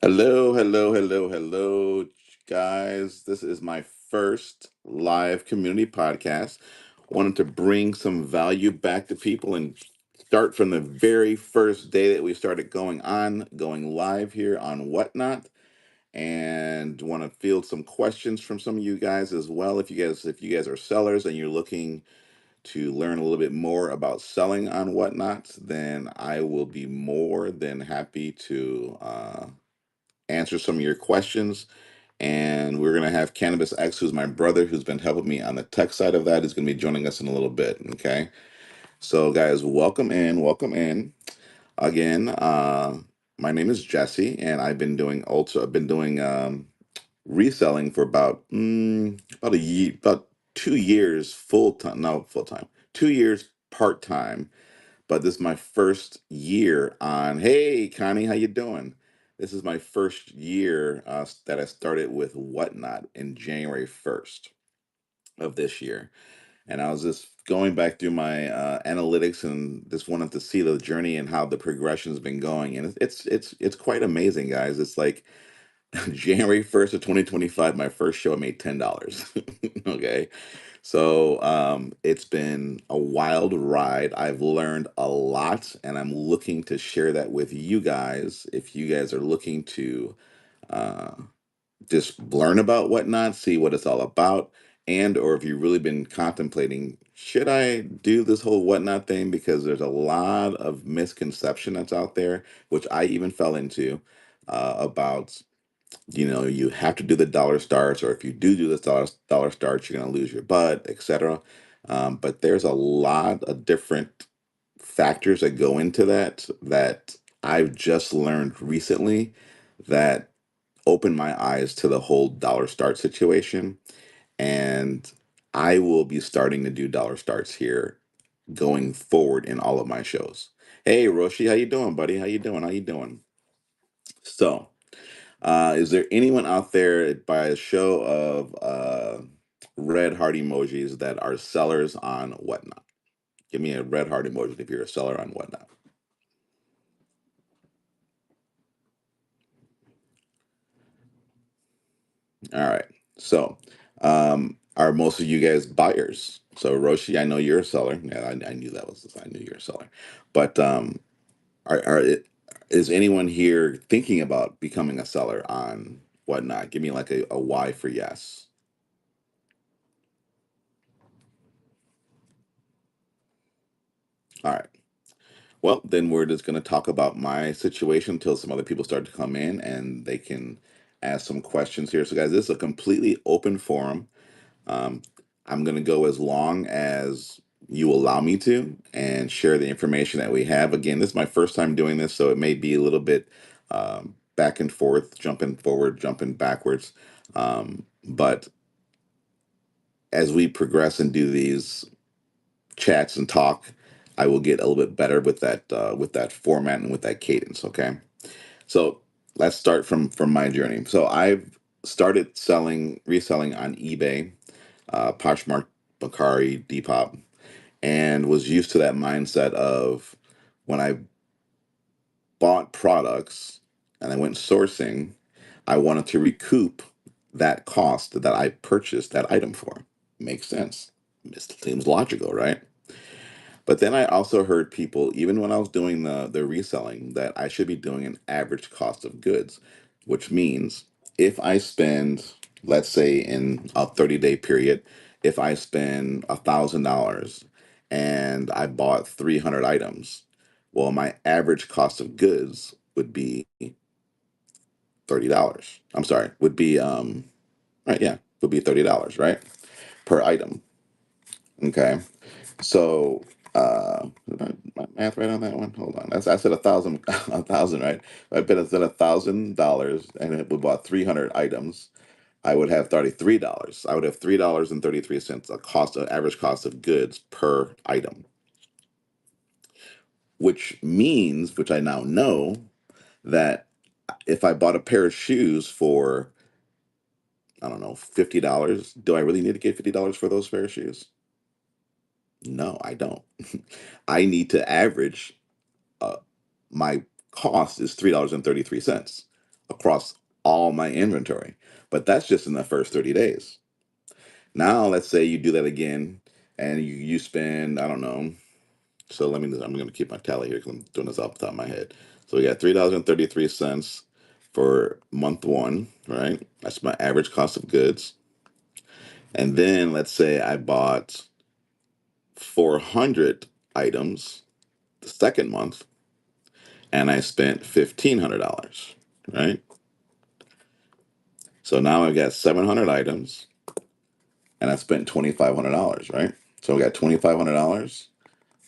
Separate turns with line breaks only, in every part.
Hello, hello, hello, hello, guys. This is my first live community podcast. Wanted to bring some value back to people and start from the very first day that we started going live here on Whatnot. And want to field some questions from some of you guys as well. If you guys are sellers and you're looking to learn a little bit more about selling on Whatnot, then I will be more than happy to answer some of your questions. And we're going to have Cannabis X, who's my brother, who's been helping me on the tech side of that, is going to be joining us in a little bit. Okay. So, guys, welcome in. Welcome in. Again, my name is Jesse, and I've been doing reselling for about a year, about 2 years full time. No, full time. 2 years part time, but this is my first year on. Hey, Connie, how you doing? This is my first year that I started with Whatnot in January 1st of this year, and I was just going back through my analytics and just wanted to see the journey and how the progression's been going, and it's quite amazing, guys. It's like January 1st of 2025, my first show, I made $10. Okay. So it's been a wild ride. I've learned a lot, and I'm looking to share that with you guys. If you guys are looking to uh, just learn about Whatnot, see what it's all about, and or if you've really been contemplating, should I do this whole Whatnot thing? Because there's a lot of misconception that's out there, which I even fell into, about you have to do the dollar starts, or if you do the dollar starts, you're going to lose your butt, etc. But there's a lot of different factors that go into that I've just learned recently that opened my eyes to the whole dollar start situation. And I will be starting to do dollar starts here going forward in all of my shows. Hey, Roshi, how you doing, buddy? How you doing? So, is there anyone out there by a show of red heart emojis that are sellers on Whatnot? Give me a red heart emoji if you're a seller on Whatnot. All right. So, are most of you guys buyers? So, Roshi, I know you're a seller. Yeah, I knew that was. I knew you're a seller. But is anyone here thinking about becoming a seller on Whatnot? Give me like a Y for yes. All right. Well, then we're just going to talk about my situation until some other people start to come in and they can ask some questions here. So, guys, this is a completely open forum. Um, I'm going to go as long as you allow me to and share the information that we have. Again, this is my first time doing this, so it may be a little bit back and forth, jumping forward, jumping backwards. But as we progress and do these chats and talk, I will get a little bit better with that format and with that cadence. Okay, so let's start from my journey. So I've started reselling on eBay, Poshmark, Bakari, Depop, and was used to that mindset of when I bought products and I went sourcing, I wanted to recoup that cost that I purchased that item for. Makes sense. It seems logical, right? But then I also heard people, even when I was doing the reselling, that I should be doing an average cost of goods, which means if I spend, let's say in a 30-day period, if I spend $1,000 and I bought 300 items, well, my average cost of goods would be $30. I'm sorry, would be right, yeah, would be $30, right? Per item. Okay. So, did my math right on that one? Hold on. I said 1,000, 1,000, right? I bet I said $1,000, and if we bought 300 items, I would have $33. I would have $3.33 a average cost of goods per item, which means, which I now know, that if I bought a pair of shoes for, I don't know, $50, do I really need to get $50 for those pair of shoes? No, I don't. I need to average, uh, my cost is $3.33. across all my inventory. But that's just in the first 30 days. Now, let's say you do that again and you spend, I don't know. So I'm going to keep my tally here because I'm doing this off the top of my head. So we got $3.33 for month one, right? That's my average cost of goods. And then let's say I bought 400 items the second month and I spent $1,500, right? So now I've got 700 items and I spent $2,500, right? So we got $2,500.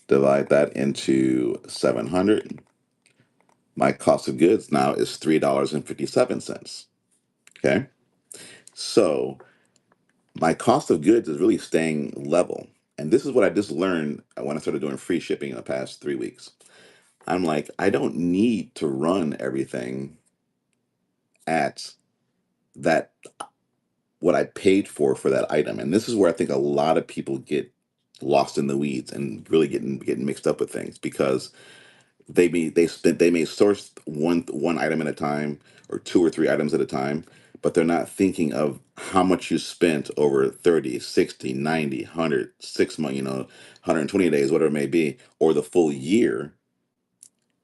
Divide that into 700. My cost of goods now is $3.57. Okay. So my cost of goods is really staying level. And this is what I just learned when I started doing free shipping in the past 3 weeks. I'm like, I don't need to run everything at that what I paid for that item. And this is where I think a lot of people get lost in the weeds and really getting mixed up with things because they may source one item at a time or two or three items at a time, but they're not thinking of how much you spent over 30, 60, 90, 100, 6 months, 120 days, whatever it may be, or the full year.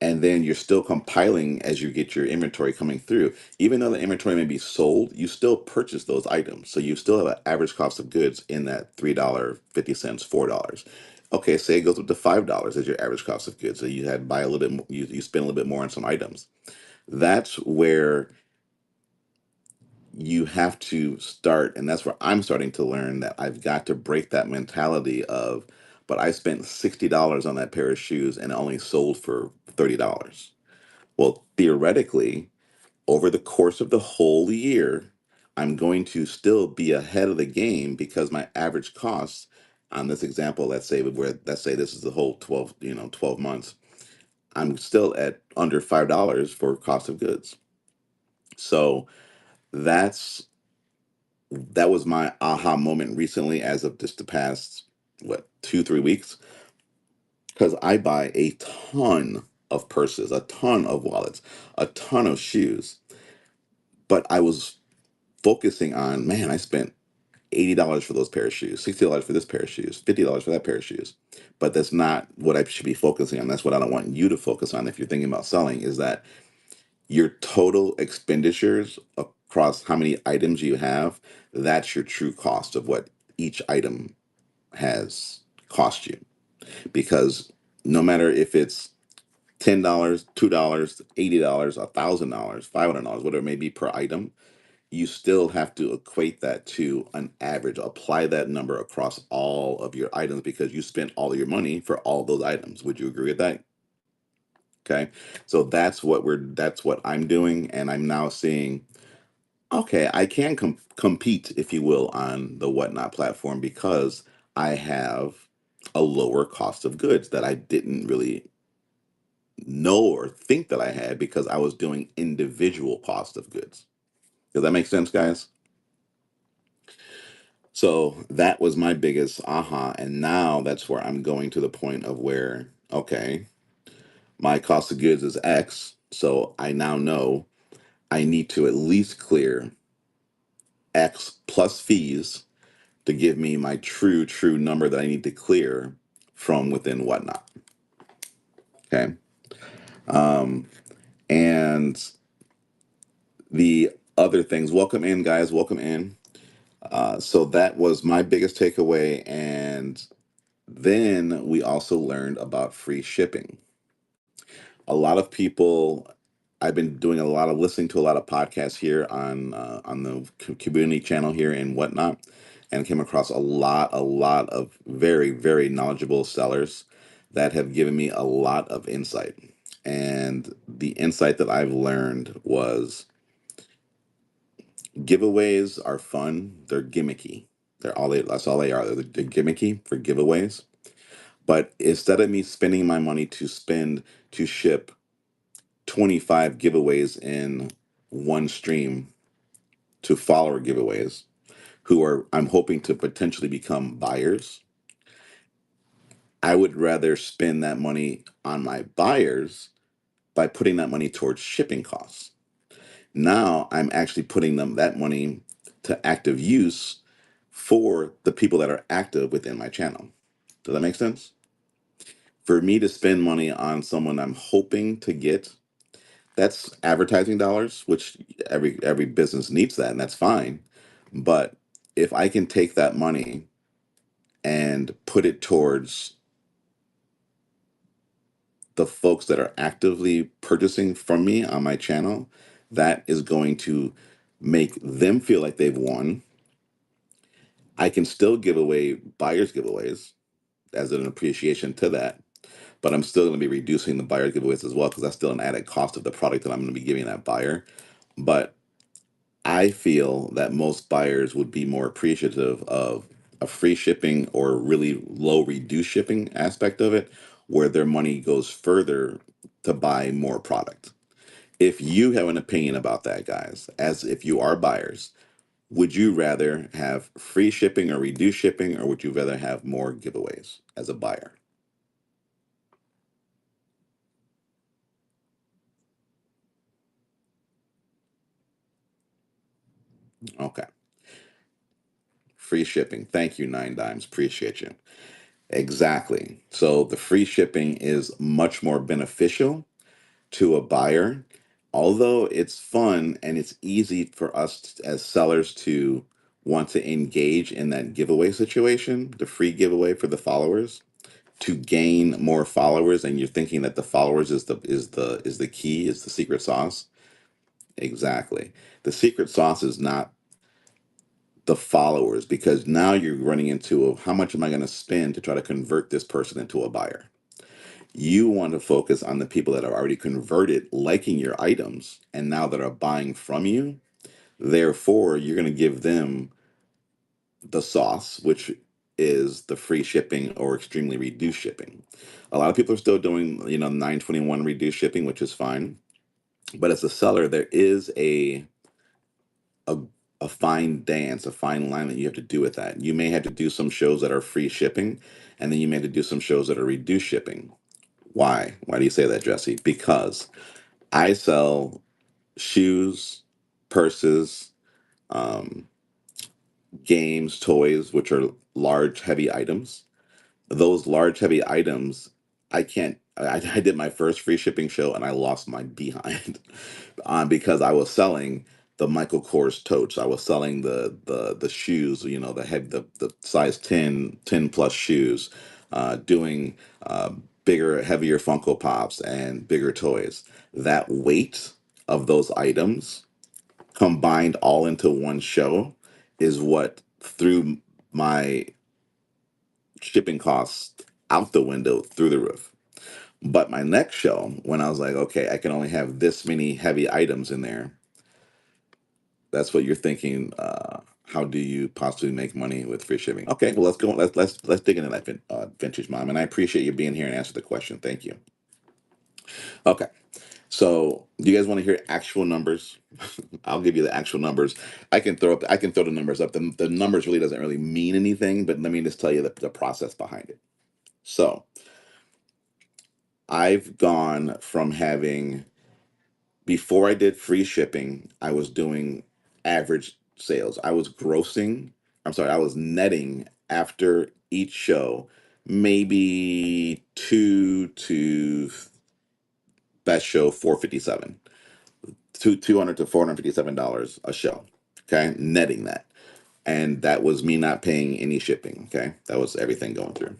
And then you're still compiling as you get your inventory coming through. Even though the inventory may be sold, you still purchase those items. So you still have an average cost of goods in that $3.50, $4. Okay, say it goes up to $5 as your average cost of goods. So you had buy a little bit more, you spend a little bit more on some items. That's where you have to start, and that's where I'm starting to learn that I've got to break that mentality of, but I spent $60 on that pair of shoes and it only sold for $30. Well, theoretically, over the course of the whole year, I'm going to still be ahead of the game because my average cost on this example, let's say this is the whole 12 months, I'm still at under $5 for cost of goods. So that's that was my aha moment recently as of just the past, what, 2, 3 weeks, because I buy a ton of purses, a ton of wallets, a ton of shoes. But I was focusing on, man, I spent $80 for those pair of shoes, $60 for this pair of shoes, $50 for that pair of shoes. But that's not what I should be focusing on. That's what I don't want you to focus on if you're thinking about selling, is that your total expenditures across how many items you have, that's your true cost of what each item has cost you. Because no matter if it's $10, $2, $80, $1,000, $500, whatever it may be per item, you still have to equate that to an average. Apply that number across all of your items because you spent all of your money for all those items. Would you agree with that? Okay. So that's what I'm doing. And I'm now seeing, okay, I can compete, if you will, on the Whatnot platform because I have a lower cost of goods that I didn't really know or think that I had because I was doing individual cost of goods. Does that make sense, guys? So that was my biggest aha. And now that's where I'm going to the point of where, okay, my cost of goods is X. So I now know I need to at least clear X plus fees to give me my true number that I need to clear from within Whatnot. Okay. Um, and the other things, welcome in, guys, welcome in. So that was my biggest takeaway. And then we also learned about free shipping. A lot of people, I've been doing a lot of listening to a lot of podcasts here on the community channel here and Whatnot, and came across a lot of very knowledgeable sellers that have given me a lot of insight. And the insight that I've learned was giveaways are fun. They're gimmicky. That's all they are. They're gimmicky for giveaways. But instead of me spending my money to ship 25 giveaways in one stream to follower giveaways who are I'm hoping to potentially become buyers, I would rather spend that money on my buyers by putting that money towards shipping costs. Now I'm actually putting them that money to active use for the people that are active within my channel. Does that make sense? For me to spend money on someone I'm hoping to get, that's advertising dollars, which every business needs that, and that's fine. But if I can take that money and put it towards the folks that are actively purchasing from me on my channel, that is going to make them feel like they've won. I can still give away buyer's giveaways as an appreciation to that, but I'm still going to be reducing the buyer's giveaways as well because that's still an added cost of the product that I'm going to be giving that buyer. But I feel that most buyers would be more appreciative of a free shipping or really low reduced shipping aspect of it, where their money goes further to buy more product. If you have an opinion about that, guys, as if you are buyers, would you rather have free shipping or reduced shipping, or would you rather have more giveaways as a buyer? Okay. Free shipping. Thank you, Nine Dimes. Appreciate you. Exactly. So the free shipping is much more beneficial to a buyer, although it's fun and it's easy for us as sellers to want to engage in that giveaway situation, the free giveaway for the followers, to gain more followers, and you're thinking that the followers is the key, is the secret sauce. Exactly. The secret sauce is not the followers, because now you're running into how much am I going to spend to try to convert this person into a buyer. You want to focus on the people that are already converted, liking your items, and now that are buying from you. Therefore, you're going to give them the sauce, which is the free shipping or extremely reduced shipping. A lot of people are still doing, 921 reduced shipping, which is fine. But as a seller, there is a a fine dance, a fine line that you have to do with that. You may have to do some shows that are free shipping, and then you may have to do some shows that are reduced shipping. Why? Why do you say that, Jesse? Because I sell shoes, purses, um, games, toys, which are large, heavy items. Those large, heavy items, I can't. I did my first free shipping show and I lost my behind because I was selling the Michael Kors totes. I was selling the shoes, the size 10 plus shoes, doing bigger, heavier Funko Pops and bigger toys. That weight of those items combined all into one show is what threw my shipping costs out the window through the roof. But my next show, when I was like, okay, I can only have this many heavy items in there, that's what you're thinking. How do you possibly make money with free shipping? Okay, well let's go. Let's dig into that, vintage mom. And I appreciate you being here and answer the question. Thank you. Okay, so do you guys want to hear actual numbers? I'll give you the actual numbers. I can throw the numbers up. The numbers really doesn't really mean anything, but let me just tell you the process behind it. So I've gone from having, before I did free shipping, I was doing average sales. I was netting after each show maybe two to best show 457, 200 to $457 a show. Okay, netting that. And that was me not paying any shipping. Okay, that was everything going through.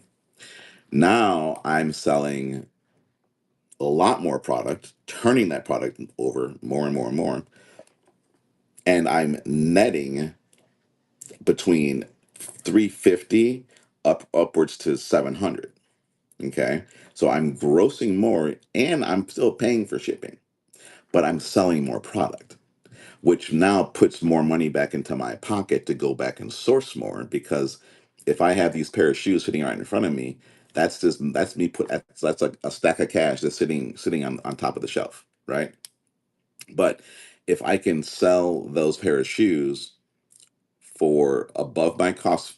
Now I'm selling a lot more product, turning that product over more and more and more, and I'm netting between 350 upwards to 700. Okay, so I'm grossing more, and I'm still paying for shipping, but I'm selling more product, which now puts more money back into my pocket to go back and source more. Because if I have these pair of shoes sitting right in front of me, that's me that's like a stack of cash that's sitting on top of the shelf, right? But if I can sell those pair of shoes for above my cost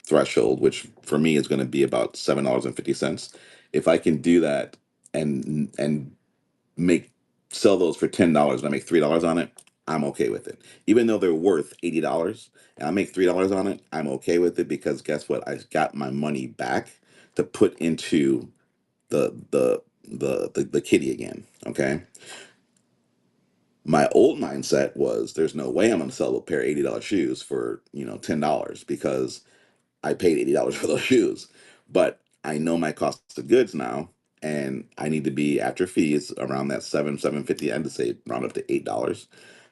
threshold, which for me is going to be about $7.50, if I can do that and make sell those for $10 and I make $3 on it, I'm okay with it. Even though they're worth $80 and I make $3 on it, I'm okay with it because guess what? I got my money back to put into the kitty again. Okay. My old mindset was there's no way I'm gonna sell a pair of $80 shoes for, $10 because I paid $80 for those shoes. But I know my cost of goods now, and I need to be after fees around that 750. I'd say round up to $8.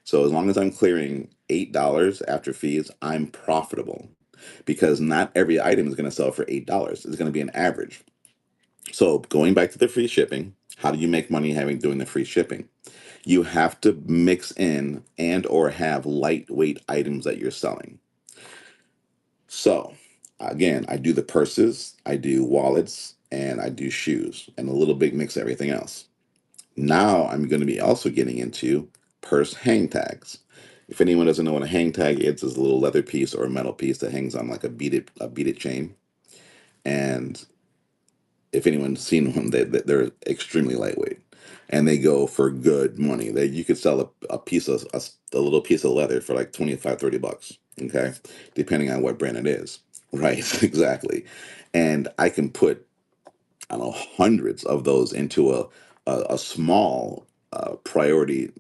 So as long as I'm clearing $8 after fees, I'm profitable because not every item is going to sell for $8. It's going to be an average. So going back to the free shipping, how do you make money having doing the free shipping? You have to mix in and or have lightweight items that you're selling. So, again, I do the purses, I do wallets, and I do shoes, and a little big mix of everything else. Now I'm going to be also getting into purse hang tags. If anyone doesn't know what a hang tag is, it's a little leather piece or a metal piece that hangs on like a beaded chain. And if anyone's seen one, they're extremely lightweight, and they go for good money. They You could sell a piece of a little piece of leather for like 25, $30. Okay, depending on what brand it is. Right, exactly. And I can put, I don't know, hundreds of those into a small priority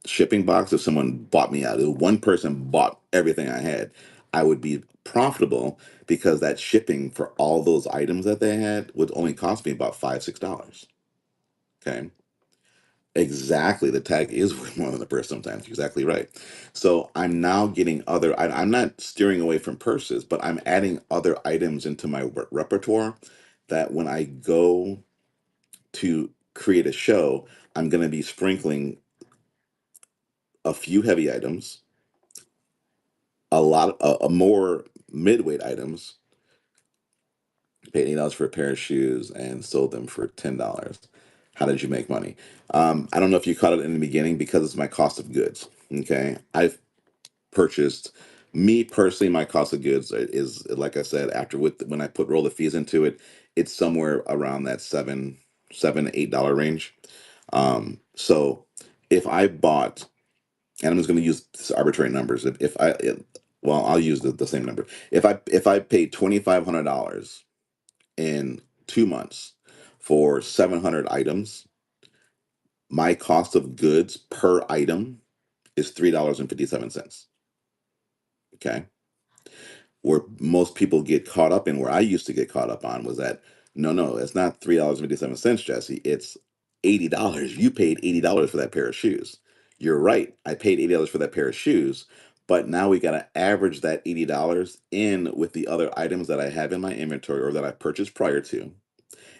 shipping box. If someone bought me out, if one person bought everything I had, I would be profitable because that shipping for all those items that they had would only cost me about $5, $6. Okay. Exactly. The tag is worth more than the purse sometimes. Exactly right. So I'm now getting I'm not steering away from purses, but I'm adding other items into my repertoire that when I go to create a show, I'm going to be sprinkling a few heavy items, a more midweight items, paid $8 for a pair of shoes and sold them for $10. How did you make money? I don't know if you caught it in the beginning because it's my cost of goods. Okay. I've purchased, me personally, my cost of goods is, like I said, after when I put roll the fees into it, it's somewhere around that $7 to $8 range. So if I bought, and I'm just going to use arbitrary numbers. Well, I'll use the same number. If I paid $2,500 in 2 months for 700 items, my cost of goods per item is $3.57. Okay. Where most people get caught up in, where I used to get caught up on, was that no, it's not $3.57, Jesse. It's $80. You paid $80 for that pair of shoes. You're right. I paid $80 for that pair of shoes, but now we got to average that $80 in with the other items that I have in my inventory or that I purchased prior to,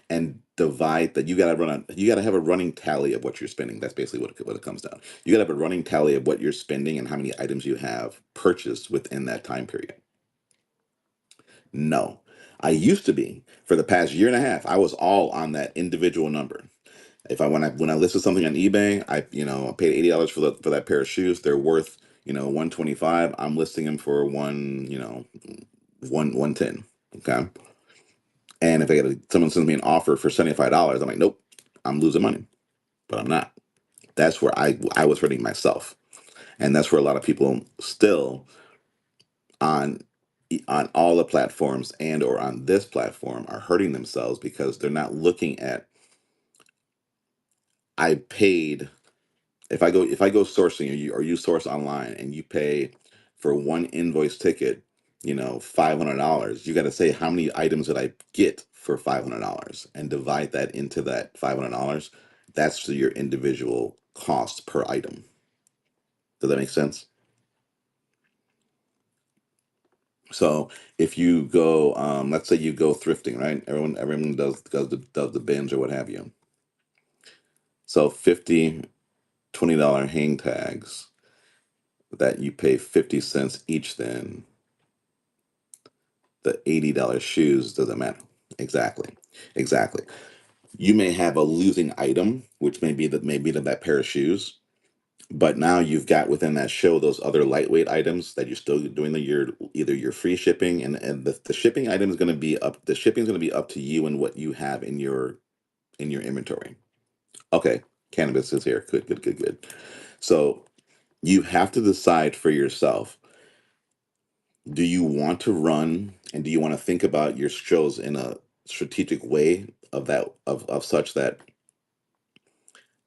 and divide that. You got to have a running tally of what you're spending. That's basically what it comes down. You got to have a running tally of what you're spending and how many items you have purchased within that time period. No. I used to be. For the past year and a half, I was all on that individual number. If I when I listed something on eBay, I paid $80 for that pair of shoes. They're worth, 125. I'm listing them for one 10. Okay. And if someone sends me an offer for $75, I'm like, nope, I'm losing money. But I'm not. That's where I was hurting myself. And that's where a lot of people still on on all the platforms and or on this platform are hurting themselves because they're not looking at, I paid, if I go sourcing, or you source online and you pay for one invoice ticket, $500. You got to say how many items did I get for $500 and divide that into that $500. That's your individual cost per item. Does that make sense? So if you go, let's say you go thrifting, right? Everyone does the binge or what have you. So 50 $20 hang tags that you pay 50 cents each, then the $80 shoes doesn't matter. Exactly. Exactly. You may have a losing item, which may be that pair of shoes, but now you've got within that show those other lightweight items that you're still doing either your free shipping, and the shipping item is going to be up the shipping is going to be up to you and what you have in your inventory. Okay. Cannabis is here. Good, good, good, good. So you have to decide for yourself, do you want to run and do you want to think about your shows in a strategic way of such that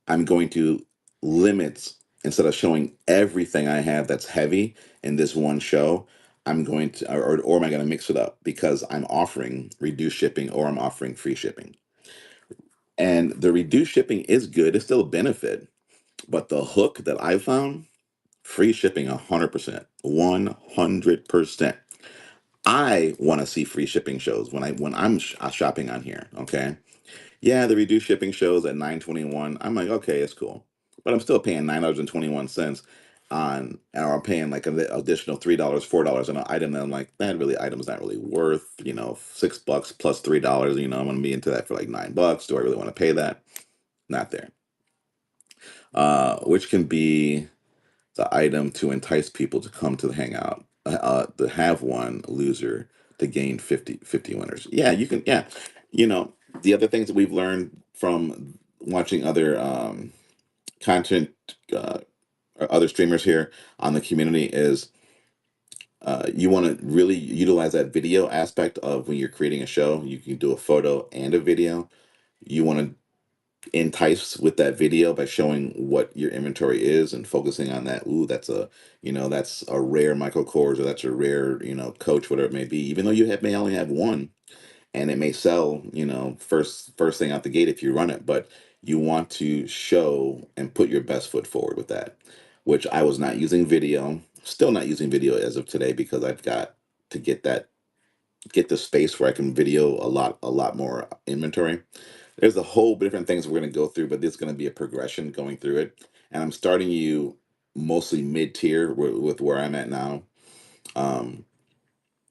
I'm going to limit, instead of showing everything I have that's heavy in this one show, I'm going to, or am I going to mix it up because I'm offering reduced shipping or I'm offering free shipping? And the reduced shipping is good, it's still a benefit, but the hook that I found, free shipping 100%. 100%. I want to see free shipping shows when I'm shopping on here, okay? Yeah, the reduced shipping shows at 9.21. I'm like, okay, it's cool. But I'm still paying $9.21 on, or I'm paying like an additional $3, $4 on an item that I'm like, that really item's not really worth, $6 plus $3, I'm gonna be into that for like $9. Do I really want to pay that? Not there. Which can be the item to entice people to come to the hangout, to have one loser to gain 50 winners. Yeah, you can. Yeah, you know the other things that we've learned from watching other content, or other streamers here on the community is, you want to really utilize that video aspect of when you're creating a show. You can do a photo and a video. You want to entice with that video by showing what your inventory is and focusing on that. Ooh, that's a rare Michael Kors, or that's a rare, Coach, whatever it may be. Even though may only have one, and it may sell, first thing out the gate if you run it, but you want to show and put your best foot forward with that. Which I was not using video, still not using video as of today because I've got to get the space where I can video a lot more inventory. There's a whole different things we're going to go through, but there's going to be a progression going through it. And I'm starting you mostly mid tier with where I'm at now. Um,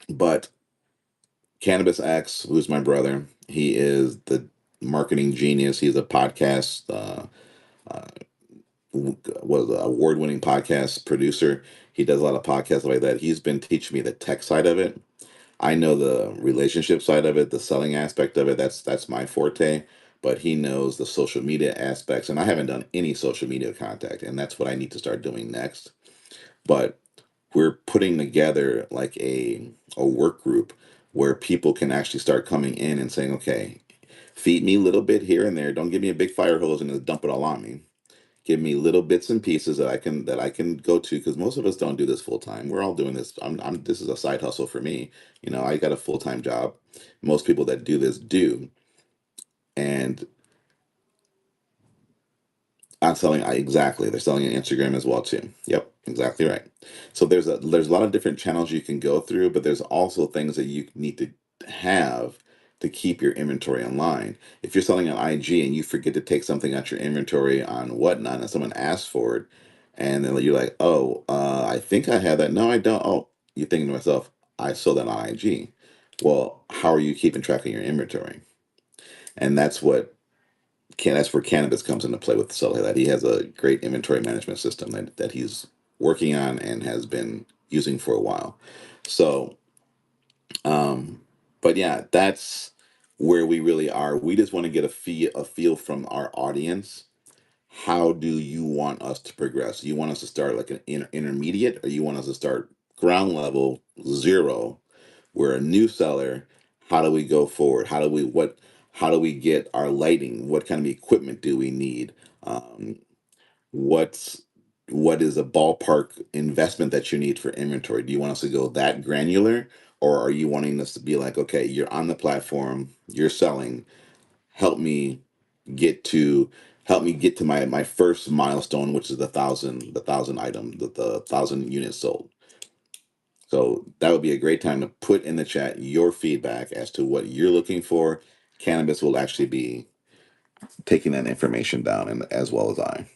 but Cannabis X, who's my brother, he is the marketing genius. He's a podcast, uh, was an award winning podcast producer. He does a lot of podcasts like that. He's been teaching me the tech side of it. I know the relationship side of it, the selling aspect of it. That's my forte. But he knows the social media aspects, and I haven't done any social media contact, and that's what I need to start doing next. But we're putting together like a work group where people can actually start coming in and saying, okay, feed me a little bit here and there. Don't give me a big fire hose and just dump it all on me. Give me little bits and pieces that I can go to, because most of us don't do this full time. We're all doing this. This is a side hustle for me. I got a full time job. Most people that do this do, and I'm selling. Exactly, they're selling on Instagram as well too. Yep, exactly right. So there's a lot of different channels you can go through, but there's also things that you need to have to keep your inventory in line. If you're selling on IG and you forget to take something out your inventory on whatnot, and someone asks for it, and then you're like, oh, I think I have that. No, I don't. Oh, you're thinking to myself, I sold that on IG. Well, how are you keeping track of your inventory? And that's where cannabis comes into play with Sully. That he has a great inventory management system that he's working on and has been using for a while. So, um, but yeah, that's where we really are. We just want to get a feel from our audience. How do you want us to progress? You want us to start like an intermediate, or you want us to start ground level zero? We're a new seller. How do we go forward? How do we get our lighting? What kind of equipment do we need? Um, what's what is a ballpark investment that you need for inventory? Do you want us to go that granular, or are you wanting us to be like, okay, you're on the platform, you're selling, help me get to my first milestone, which is the thousand item, the 1,000 units sold. So that would be a great time to put in the chat your feedback as to what you're looking for. Cannabis will actually be taking that information down, and as well as I.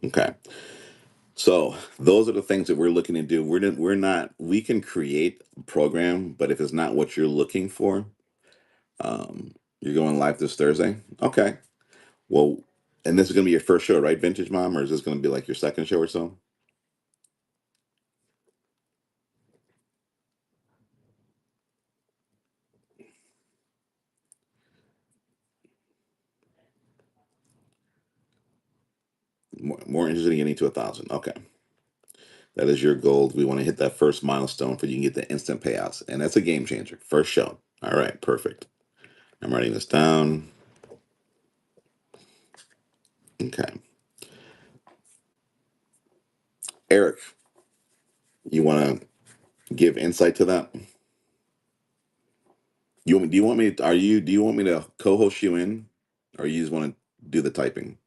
Okay. So those are the things that we're looking to do. We can create a program, but if it's not what you're looking for, you're going live this Thursday. Okay. Well, and this is going to be your first show, right, Vintage Mom, or is this going to be like your second show or so? More interested in getting to 1,000. Okay, that is your goal. We want to hit that first milestone for you can get the instant payouts, and that's a game changer. First show. All right, perfect. I'm writing this down. Okay, Eric, you want to give insight to that? Do you want me? Do you want me to co-host you in, or you just want to do the typing?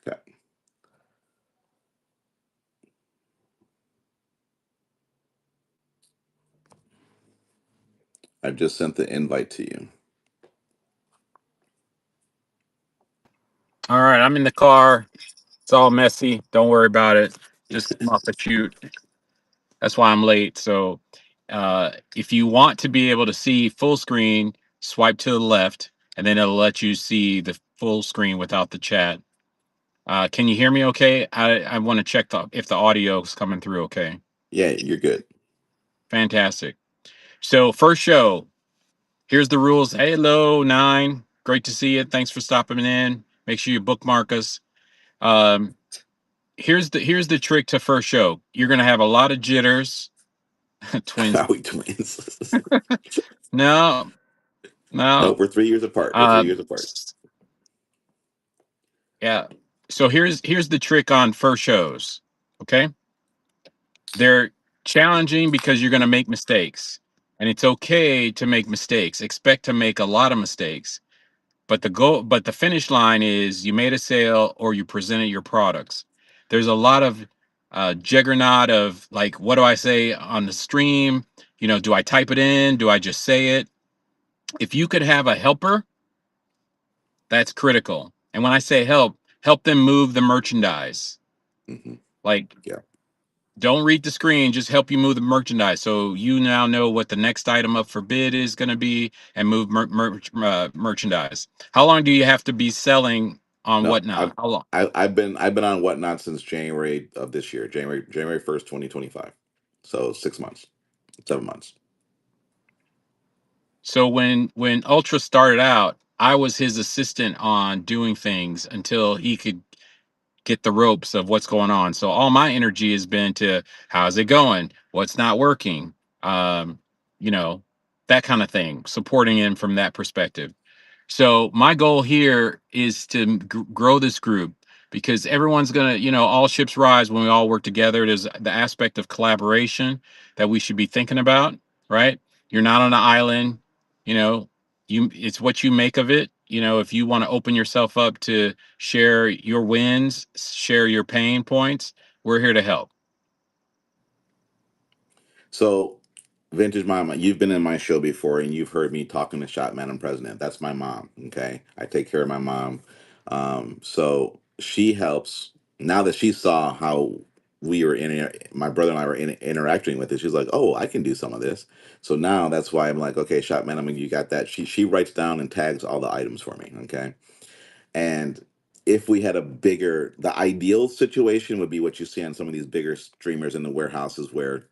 Okay, I've just sent the invite to you.
All right, I'm in the car. It's all messy. Don't worry about it. Just came off the shoot. That's why I'm late. So, if you want to be able to see full screen, swipe to the left, and then it'll let you see the full screen without the chat. Can you hear me? Okay. I want to check if the audio is coming through. Okay.
Yeah, you're good.
Fantastic. So, first show. Here's the rules. Hello, nine. Great to see you. Thanks for stopping in. Make sure you bookmark us. Um, here's the trick to first show. You're gonna have a lot of jitters. Twins.
Are we twins?
No,
Nope,
no.
we're 3 years apart. We're 3 years
Um,
apart.
yeah. So here's the trick on first shows. Okay, they're challenging because you're gonna make mistakes, and it's okay to make mistakes. Expect to make a lot of mistakes, but the finish line is you made a sale or you presented your products. There's a lot of juggernaut of like, what do I say on the stream? Do I type it in? Do I just say it? If you could have a helper, that's critical. And when I say help them move the merchandise.
Hmm.
Like,
Yeah.
don't read the screen, just help you move the merchandise. So you now know what the next item up for bid is going to be and move merchandise. How long do you have to be selling on
No,
Whatnot? How long?
I've been on Whatnot since January of this year, January 1st, 2025. So 6 months, 7 months.
So when Ultra started out, I was his assistant on doing things until he could get the ropes of what's going on. So all my energy has been to how's it going? What's not working? Um, you know, that kind of thing, supporting him from that perspective. So my goal here is to grow this group because everyone's gonna, all ships rise when we all work together. There's the aspect of collaboration that we should be thinking about, right? You're not on an island, you know. It's what you make of it. If you want to open yourself up to share your wins, share your pain points, we're here to help.
So, Vintage Mama, you've been in my show before and you've heard me talking to Shot Madam President. That's my mom. Okay. I take care of my mom. So she helps. Now that she saw how my brother and I were interacting with it, she's like, oh, I can do some of this. So now that's why I'm like, okay, Shot Madam, you got that. She writes down and tags all the items for me. Okay. And if we had the ideal situation would be what you see on some of these bigger streamers in the warehouses where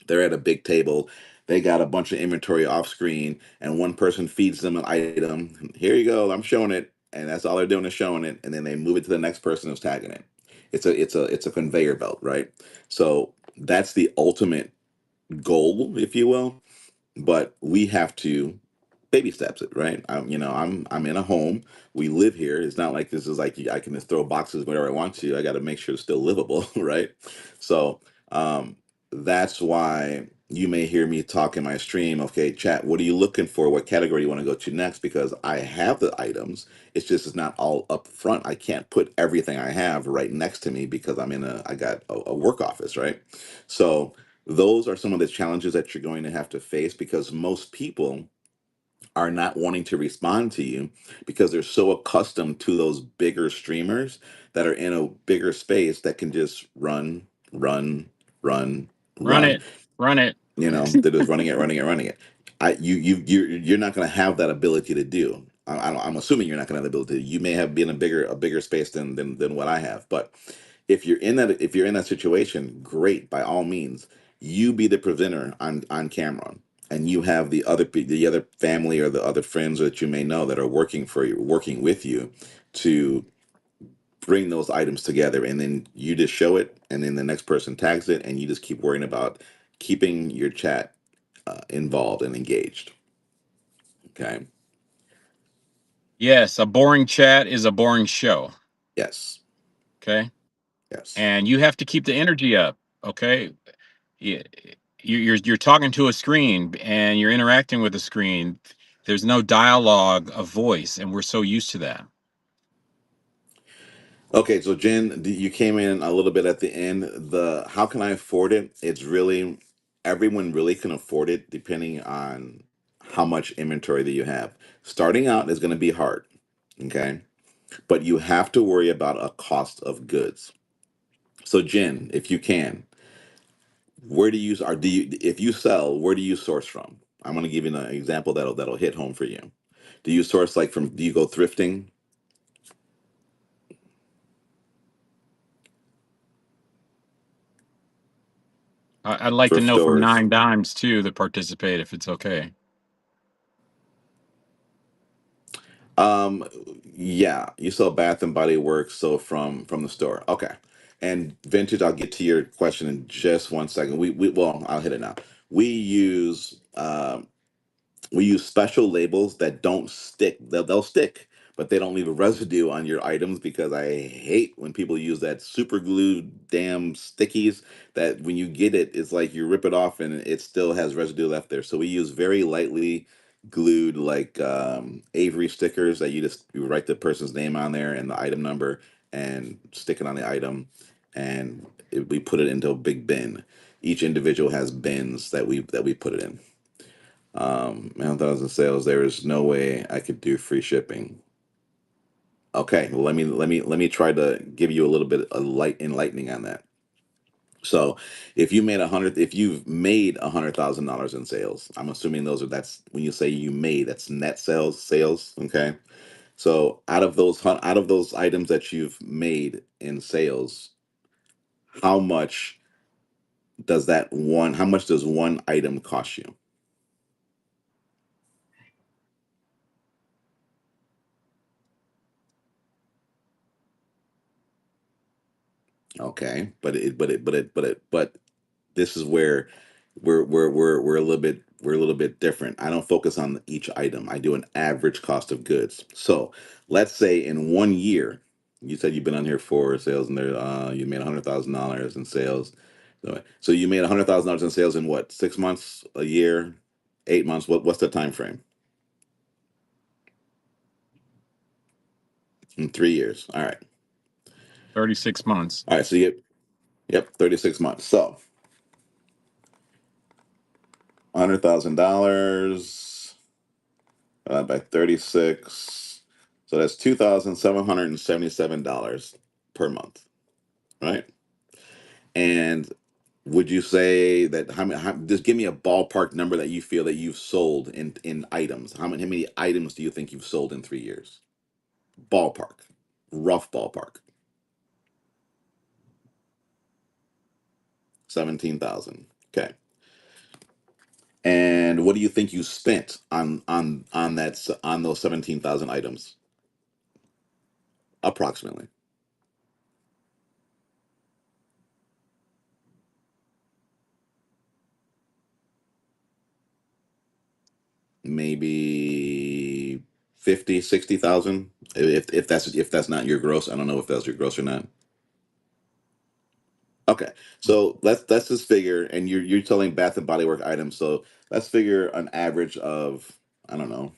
they're at a big table. They got a bunch of inventory off screen, and one person feeds them an item. Here you go. I'm showing it, and that's all they're doing is showing it, and then they move it to the next person who's tagging it. It's a conveyor belt, right? So that's the ultimate goal, if you will, but we have to baby steps it, right? I'm in a home. We live here. It's not like this is like I can just throw boxes wherever I want to. I got to make sure it's still livable, right? So um, that's why you may hear me talk in my stream. Okay, chat. What are you looking for? What category you want to go to next? Because I have the items. It's not all up front. I can't put everything I have right next to me because I got a work office, right? So those are some of the challenges that you're going to have to face because most people are not wanting to respond to you because they're so accustomed to those bigger streamers that are in a bigger space that can just run, run,
Run
run.
it, run it.
They're just running it, running it, running it. You're not going to have that ability to do. I'm assuming you're not going to have the ability. You may have been a bigger space than what I have, but if you're in that situation, great by all means. You be the presenter on camera, and you have the other family or the other friends that you may know that are working for you, working with you, to bring those items together, and then you just show it, and then the next person tags it, and you just keep worrying about keeping your chat involved and engaged. Okay.
Yes, a boring chat is a boring show.
Yes.
Okay.
Yes.
And you have to keep the energy up. Okay. Y- you're talking to a screen and you're interacting with a screen. There's no dialogue of voice, and we're so used to that.
Okay, so Jen, you came in a little bit at the end. The how can I afford it? It's really everyone really can afford it depending on how much inventory that you have. Starting out is going to be hard, okay? But you have to worry about a cost of goods. So Jen, if you can, where do you are do you if you sell, where do you source from? I'm going to give you an example that'll hit home for you. Do you source like from do you go thrifting,
I'd like to
thrift
know from
stores?
Nine Dimes too that participate, if it's okay.
Um, yeah, you sell Bath and Body Works, so from the store. Okay. And vintage, I'll get to your question in just one second. We well, I'll hit it now. We use we use special labels that don't stick. They'll stick, but they don't leave a residue on your items because I hate when people use that super glue damn stickies that when you get it, it's like you rip it off and it still has residue left there. So we use very lightly glued like Avery stickers that you write the person's name on there and the item number and stick it on the item, and we put it into a big bin. Each individual has bins that we put it in. 1,000 sales. There is no way I could do free shipping. Okay, well, let me try to give you a little bit of light enlightening on that. So, if you've made $100,000 in sales, I'm assuming that's when you say you made, that's net sales. Okay, so out of those items that you've made in sales, how much how much does one item cost you? Okay, but this is where we're a little bit different. I don't focus on each item. I do an average cost of goods. So let's say in 1 year, you said you've been on here for sales, and there you made $100,000 in sales. So you made $100,000 in sales in what, 6 months, a year, 8 months? What's the time frame? In 3 years. All right.
36 months.
All right. So yep, 36 months. So $100,000 by 36. So that's $2,777 per month, right? And would you say that just give me a ballpark number that you feel that you've sold in items. How many items do you think you've sold in 3 years? Ballpark, rough ballpark. 17,000. Okay. And what do you think you spent on those 17,000 items approximately? Maybe 50, 60,000. If that's not your gross. I don't know if that's your gross or not. Okay, so let's just figure, and you're telling Bath and Body Work items, so let's figure an average of, I don't know,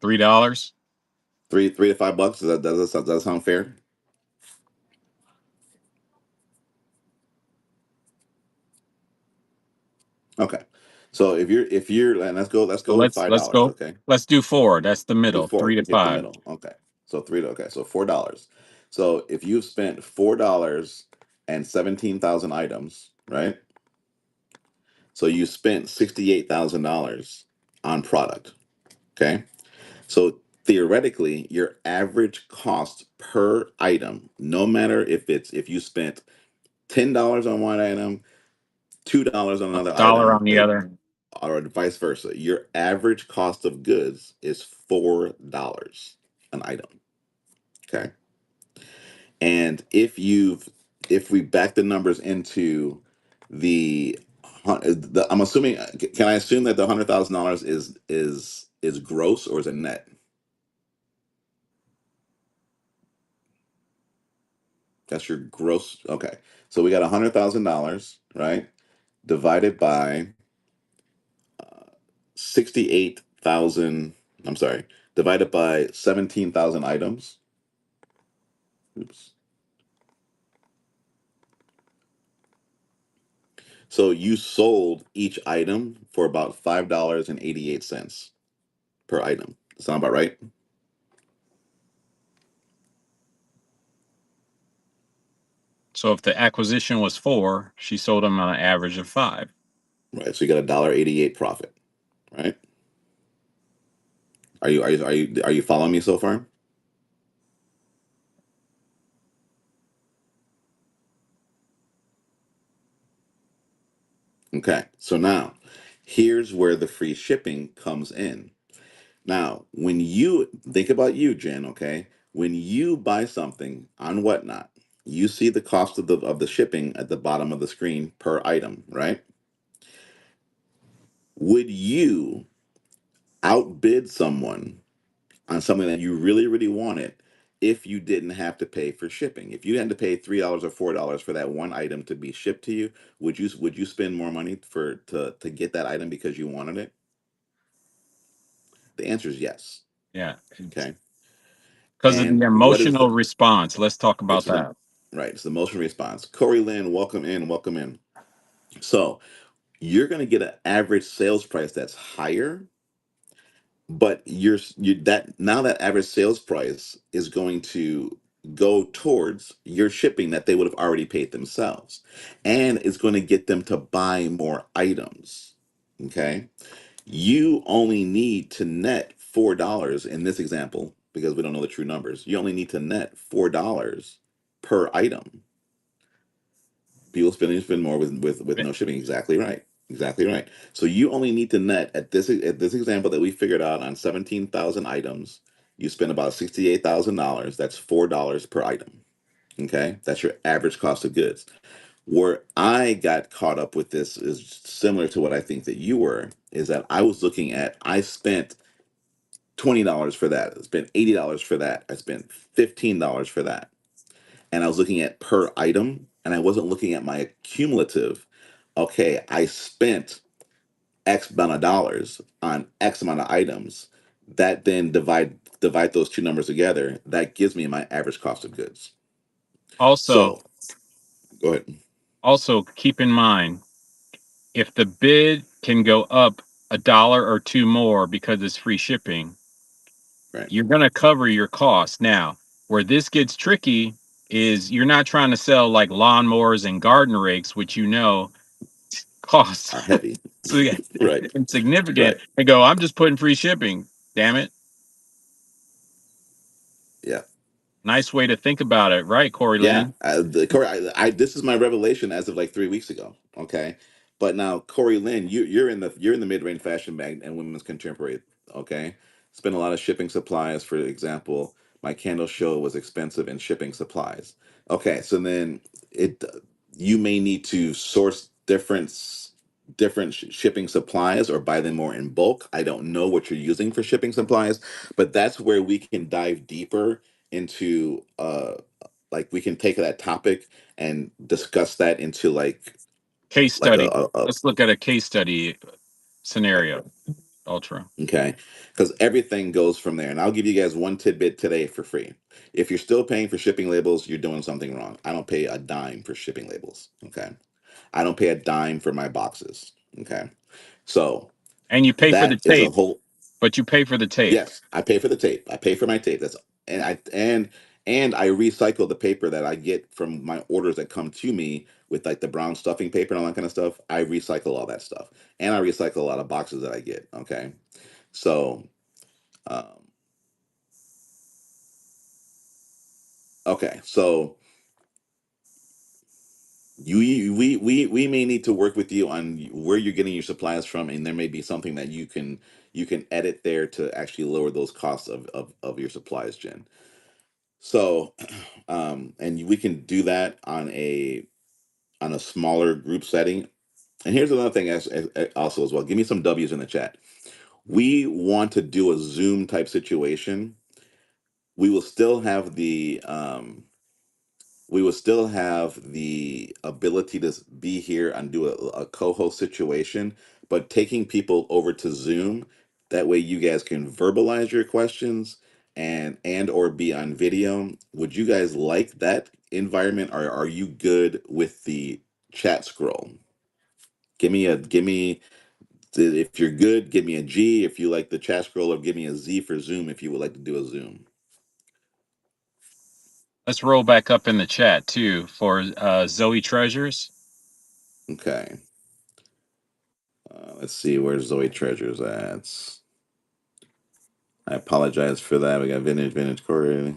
$3.
three to $5. Does that sound fair? Okay, so if you're and let's go
So
with
let's
five
let's
dollars.
go.
Okay,
Let's do four. That's the
do
middle.
four.
Three to
Hit the
five.
middle. Okay, so so $4. So if you've spent $4 and 17,000 items, right? So you spent $68,000 on product. Okay. So theoretically, your average cost per item, no matter if you spent $10 on one item, $2 on
A
another
dollar
item,
on the other.
or vice versa. Your average cost of goods is $4 an item. Okay. And if we back the numbers into I'm assuming, can I assume that the $100,000 is gross, or is it net? That's your gross. Okay. So we got $100,000, right? Divided by 68,000. I'm sorry. Divided by 17,000 items. Oops. So you sold each item for about $5.88 per item. Sound about right?
So if the acquisition was 4, she sold them on an average of 5.
Right. So you got $1.88 profit, right? Are you following me so far? Okay. So now here's where the free shipping comes in. Now, when you think about you, Jen, okay, when you buy something on Whatnot, you see the cost of the shipping at the bottom of the screen per item, right? Would you outbid someone on something that you really, really wanted if you didn't have to pay for shipping? If you had to pay $3 or $4 for that one item to be shipped to you, would you spend more money to get that item because you wanted it? The answer is yes.
Yeah.
Okay.
Because of
And
the
what is
emotional
the
response. Let's talk
Right,
about
so the
that.
right, it's the emotional response. Corey Lynn, welcome in, welcome in. So you're going to get an average sales price that's higher, but that now that average sales price is going to go towards your shipping that they would have already paid themselves, and it's going to get them to buy more items. Okay, you only need to net $4 in this example, because we don't know the true numbers. You only need to net $4 per item. People spend more with no shipping. Exactly right. Exactly right. So you only need to net at this example that we figured out on 17,000 items. You spend about $68,000. That's $4 per item. Okay, that's your average cost of goods. Where I got caught up with this is similar to what I think that you were. Is that I spent $20 for that. I spent $80 for that. I spent $15 for that, and I was looking at per item, and I wasn't looking at my cumulative. Okay, I spent X amount of dollars on X amount of items. That then divide those two numbers together. That gives me my average cost of goods.
Also,
So go ahead.
also keep in mind, if the bid can go up a dollar or two more because it's free shipping,
Right.
you're going to cover your costs. Now, where this gets tricky is you're not trying to sell like lawnmowers and garden rakes, which cost
Are heavy.
so
Right.
insignificant,
Right.
and go, I'm just putting free shipping. Damn it.
Yeah.
Nice way to think about it, right, Corey
Yeah,
Lynn?
Corey, this is my revelation as of like 3 weeks ago. Okay, but now Corey Lynn, you're in the mid range fashion bag and women's contemporary. Okay, spend a lot of shipping supplies. For example, my candle show was expensive in shipping supplies. Okay, so then it you may need to source different shipping supplies or buy them more in bulk. I don't know what you're using for shipping supplies, but that's where we can dive deeper into like we can take that topic and discuss that into
Case
like
study. Let's look at a case study
right,
scenario, Ultra.
okay, because everything goes from there. And I'll give you guys one tidbit today for free. If you're still paying for shipping labels, you're doing something wrong. I don't pay a dime for shipping labels. Okay, I don't pay a dime for my boxes. Okay, so
And you pay for the
that is a
tape,
whole.
but you pay for the tape.
Yes, I pay for the tape. I pay for my tape. That's and I recycle the paper that I get from my orders that come to me with like the brown stuffing paper and all that kind of stuff. I recycle all that stuff, and I recycle a lot of boxes that I get. Okay, so um, okay, so We may need to work with you on where you're getting your supplies from, and there may be something that you can edit there to actually lower those costs of your supplies, Jen. So, and we can do that on a smaller group setting. And here's another thing, also as well. Give me some W's in the chat. We want to do a Zoom type situation. We will still have the ability to be here and do a co-host situation, but taking people over to Zoom, that way you guys can verbalize your questions and or be on video. Would you guys like that environment, or are you good with the chat scroll? Give me if you're good, give me a G if you like the chat scroll, or give me a Z for Zoom if you would like to do a Zoom.
Let's roll back up in the chat too for Zoe Treasures.
Okay. Let's see where Zoe Treasures at. I apologize for that. We got vintage Corey.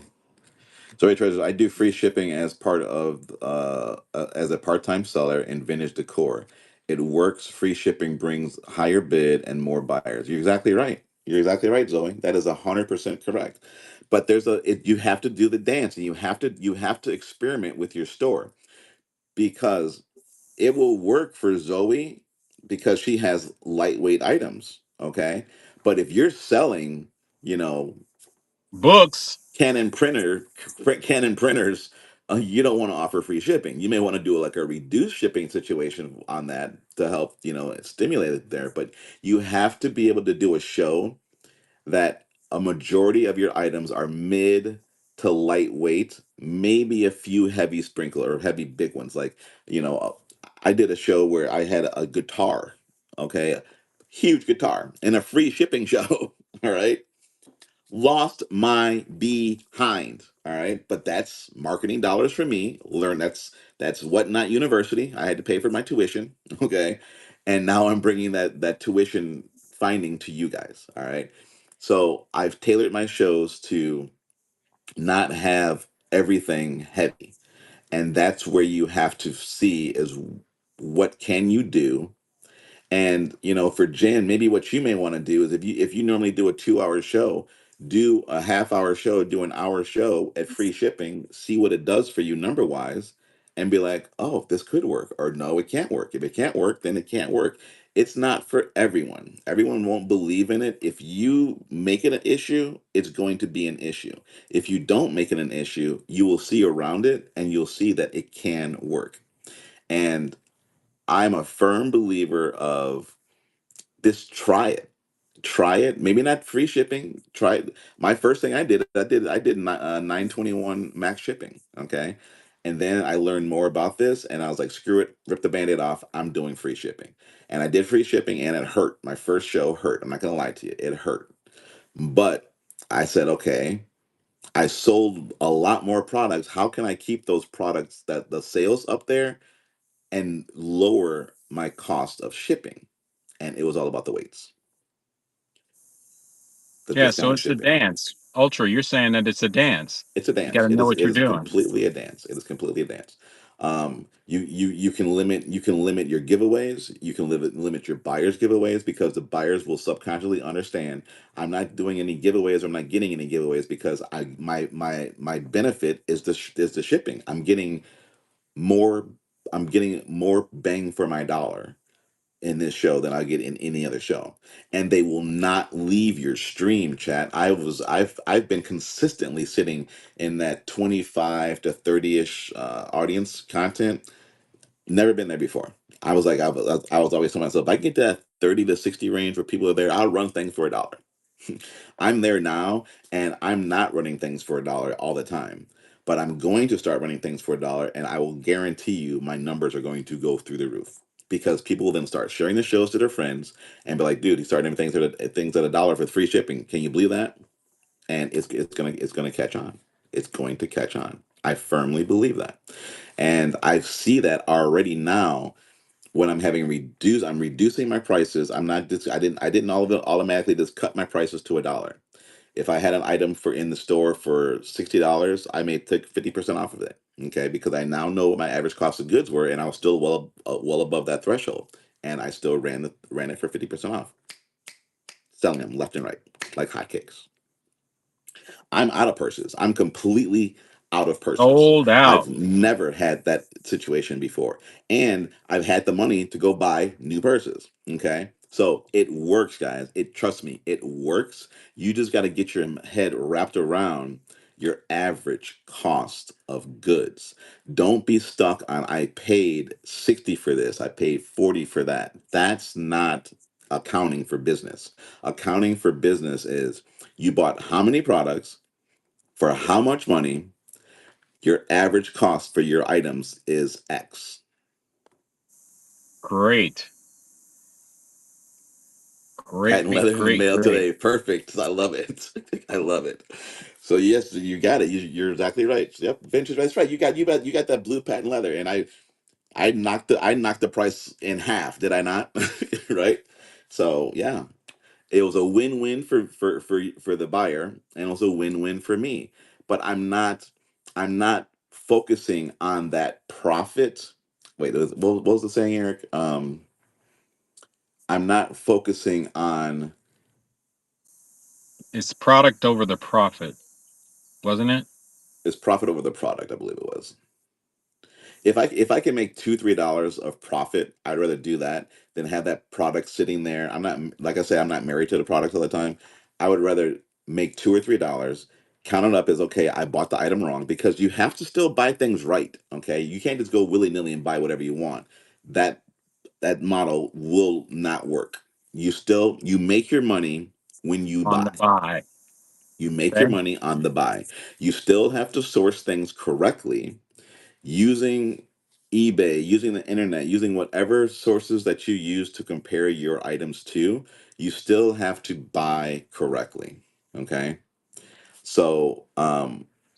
Zoe Treasures. I do free shipping as part of as a part-time seller in vintage decor. It works. Free shipping brings higher bid and more buyers. You're exactly right. You're exactly right, Zoe. That is 100% correct. But you have to do the dance, and you have to experiment with your store, because it will work for Zoe because she has lightweight items. Okay. But if you're selling, you know,
Books.
Canon Canon printers, you don't want to offer free shipping. You may want to do like a reduced shipping situation on that to help, stimulate it there. But you have to be able to do a show that a majority of your items are mid to lightweight, maybe a few heavy sprinkle or heavy big ones. Like, I did a show where I had a guitar, okay, huge guitar, and a free shipping show. All right. Lost my behind. All right. But that's marketing dollars for me. That's Whatnot University. I had to pay for my tuition. Okay. And now I'm bringing that tuition finding to you guys. All right. So I've tailored my shows to not have everything heavy. And that's where you have to see is what can you do. And for Jen, maybe what you may want to do is if you normally do a 2 hour show, do a half-hour show, do an hour show at free shipping, see what it does for you number wise, and be like, oh, this could work, or no, it can't work. If it can't work, then it can't work. It's not for everyone. Everyone won't believe in it. If you make it an issue, it's going to be an issue. If you don't make it an issue, you will see around it and you'll see that it can work. And I'm a firm believer of just try it. Try it. Maybe not free shipping. Try it. My first thing I did 921 max shipping. Okay. And then I learned more about this and I was like, screw it, rip the band-aid off. I'm doing free shipping. And I did free shipping and it hurt. My first show hurt. I'm not gonna lie to you. It hurt. But I said, okay, I sold a lot more products. How can I keep those products that the sales up there and lower my cost of shipping? And it was all about the weights, the
Yeah, so
discounted
it's a
shipping.
dance. Ultra, you're saying that it's a dance.
It's a
You got
dance.
to
It
know
is
what
it
you're
is
doing.
completely a dance. It is completely a dance. You can limit your giveaways. You can limit your buyers giveaways because the buyers will subconsciously understand I'm not doing any giveaways or I'm not getting any giveaways because my benefit is the shipping. More I'm getting more bang for my dollar in this show than I get in any other show. And they will not leave your stream, chat. I've been consistently sitting in that 25 to 30ish audience content. Never been there before. I was always telling myself, if I get to that 30 to 60 range where people are there, I'll run things for $1. I'm there now, and I'm not running things for $1 all the time. But I'm going to start running things for $1, and I will guarantee you my numbers are going to go through the roof because people will then start sharing the shows to their friends and be like, "Dude, he started doing things at $1 for free shipping. Can you believe that?" And it's gonna catch on. It's going to catch on. I firmly believe that, and I see that already now when I'm reducing my prices. I'm not just I didn't all of it automatically just cut my prices to $1. If I had an item for in the store for $60, I may take 50% off of it. Okay, because I now know what my average cost of goods were, and I was still well above that threshold, and I still ran it for 50% off, selling them left and right like hotcakes. I'm out of purses. I'm completely out of purses.
Sold
I've
out.
never had that situation before. And I've had the money to go buy new purses. Okay. So it works, guys. It trust me, it works. You just got to get your head wrapped around your average cost of goods. Don't be stuck on I paid 60 for this, I paid 40 for that. That's not accounting for business. Accounting for business is you bought how many products for how much money, your average cost for your items is X.
Great. Great,
Patent
great,
leather in the
great,
mail
great.
today. Perfect. I love it. I love it. So yes, you got it. You're exactly right. Yep, vintage. That's right. You got that blue patent leather, and I knocked the price in half. Did I not? Right. So yeah, it was a win-win for the buyer and also win-win for me. But I'm not focusing on that profit. Wait, what was the saying, Eric? I'm not focusing on
It's product over the profit, wasn't it?
this profit over the product, I believe it was. If I can make $2-3 of profit, I'd rather do that than have that product sitting there. I'm not, like I say, I'm not married to the product all the time. I would rather make $2 or $3, count it up as okay, I bought the item wrong, because you have to still buy things right. Okay, you can't just go willy-nilly and buy whatever you want. That that model will not work. You make your money when you
On the
buy.
buy.
You make your
Okay.
money on the buy. You still have to source things correctly using eBay, using the internet, using whatever sources that you use to compare your items to. You still have to buy correctly. Okay. So,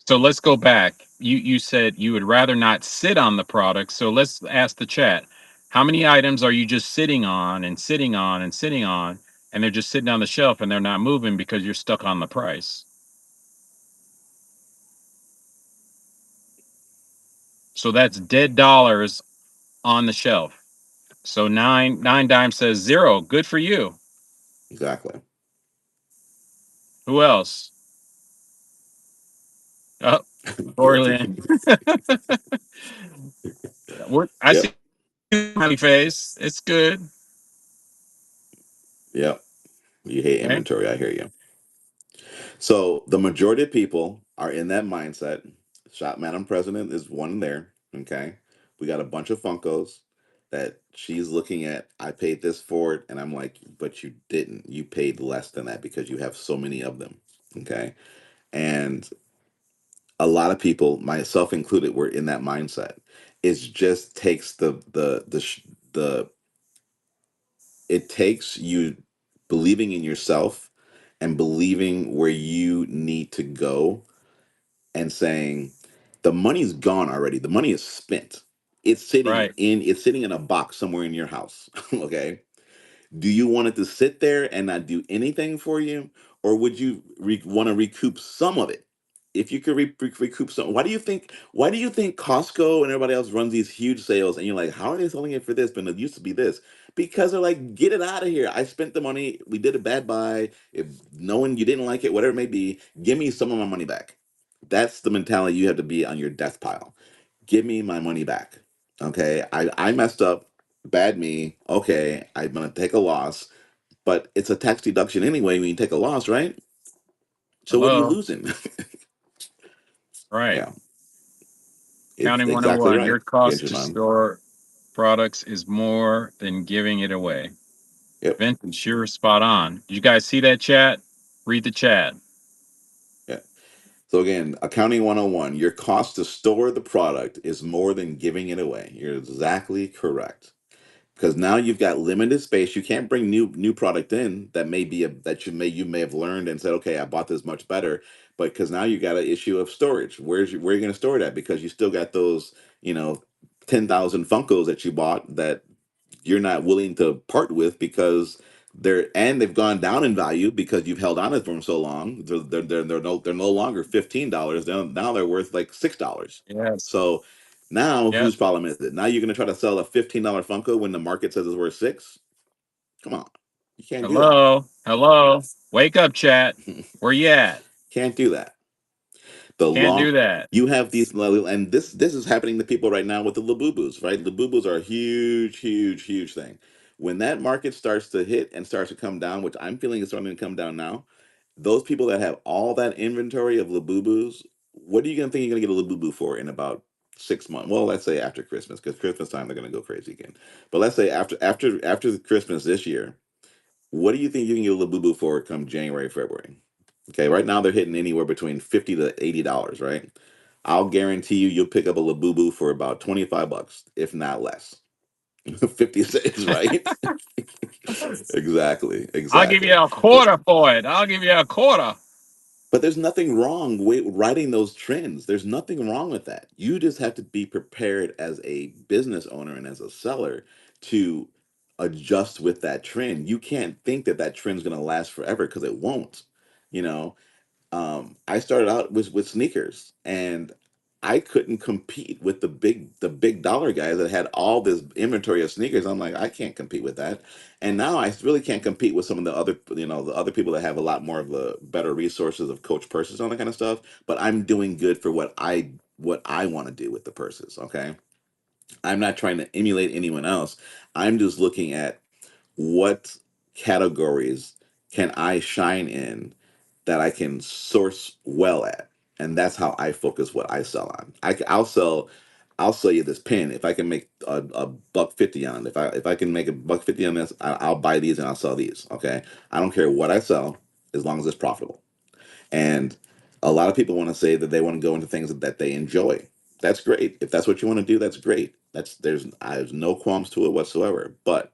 So let's go back. You said you would rather not sit on the product. So let's ask the chat. How many items are you just sitting on and sitting on and sitting on, and they're just sitting on the shelf and they're not moving because you're stuck on the price? So that's dead dollars on the shelf. So nine dime says zero. Good for you.
exactly.
Who else? Oh,
Guilty.
Orlin. I see
Yep.
honey face. It's good.
Yep. You hate
Okay.
inventory. I hear you. So the majority of people are in that mindset. Shop Madam President is one there. Okay. We got a bunch of Funkos that she's looking at. I paid this for it. And I'm like, but you didn't. You paid less than that because you have so many of them. Okay. And a lot of people, myself included, were in that mindset. It just takes the it takes you believing in yourself and believing where you need to go and saying the money's gone already. The money is spent.
Right.
It's sitting in a box somewhere in your house. Okay. Do you want it to sit there and not do anything for you, or would you want to recoup some of it? If you could recoup some, why do you think Costco and everybody else runs these huge sales, and you're like, how are they selling it for this? But it used to be this, because they're like, get it out of here. I spent the money. We did a bad buy. If knowing you didn't like it, whatever it may be, give me some of my money back. That's the mentality you have to be on your death pile. Give me my money back. Okay, I messed up. Bad me. Okay, I'm gonna take a loss, but it's a tax deduction anyway when you take a loss, right? So what are you
Hello.
losing?
Right.
Yeah, it's
Counting
exactly
101.
right.
Your cost to
Gentleman.
store products is more than giving it away.
Yep.
Vintage, you're spot on. Did you guys see that chat? Read the chat.
Yeah. So again, accounting 101, your cost to store the product is more than giving it away. You're exactly correct. Because now you've got limited space. You can't bring new product in that may be that you may have learned and said, okay, I bought this much better. But because now you got an issue of storage. Where are you going to store it at? Because you still got those, 10,000 Funkos that you bought that you're not willing to part with because They've gone down in value because you've held on to them so long. They're no longer $15. Now they're worth like $6.
Yes.
So now
Yep.
whose problem is it? Now you're going to try to sell a $15 Funko when the market says it's worth six? Come on, you can't do that.
Hello. Hello. Wake up, chat. Where you at?
Can't do that. The
Can't
long
do that.
you have these, and this is happening to people right now with the Labubus, right? Labubus are a huge, huge, huge thing. When that market starts to hit and starts to come down, which I'm feeling is starting to come down now, those people that have all that inventory of Labubus, what are you gonna think you're gonna get a Labubu for in about 6 months? Well, let's say after Christmas, because Christmas time they're gonna go crazy again. But let's say after the Christmas this year, what do you think you can get a Labubu for come January, February? Okay, right now they're hitting anywhere between $50 to $80, right? I'll guarantee you'll pick up a Labubu for about 25 bucks, if not less. 56, right? Exactly,
I'll give you
exactly.
a
But
quarter for it. I'll give you a quarter.
there's nothing wrong with writing those trends. There's nothing wrong with that. You just have to be prepared as a business owner and as a seller to adjust with that trend. You can't think that that trend's going to last forever because it won't. You know, I started out with sneakers, and I couldn't compete with the big dollar guys that had all this inventory of sneakers. I'm like, I can't compete with that. And now I really can't compete with some of the other, the other people that have a lot more of the better resources of Coach purses and all that kind of stuff. But I'm doing good for what I want to do with the purses. Okay, I'm not trying to emulate anyone else. I'm just looking at what categories can I shine in that I can source well at, and that's how I focus what I sell on. I'll sell you this pen if I can make a buck 50 on it. If I can make a buck 50 on this, I'll buy these and I'll sell these. Okay, I don't care what I sell as long as it's profitable. And a lot of people want to say that they want to go into things that they enjoy. That's great. If that's what you want to do, that's great. I have no qualms to it whatsoever. But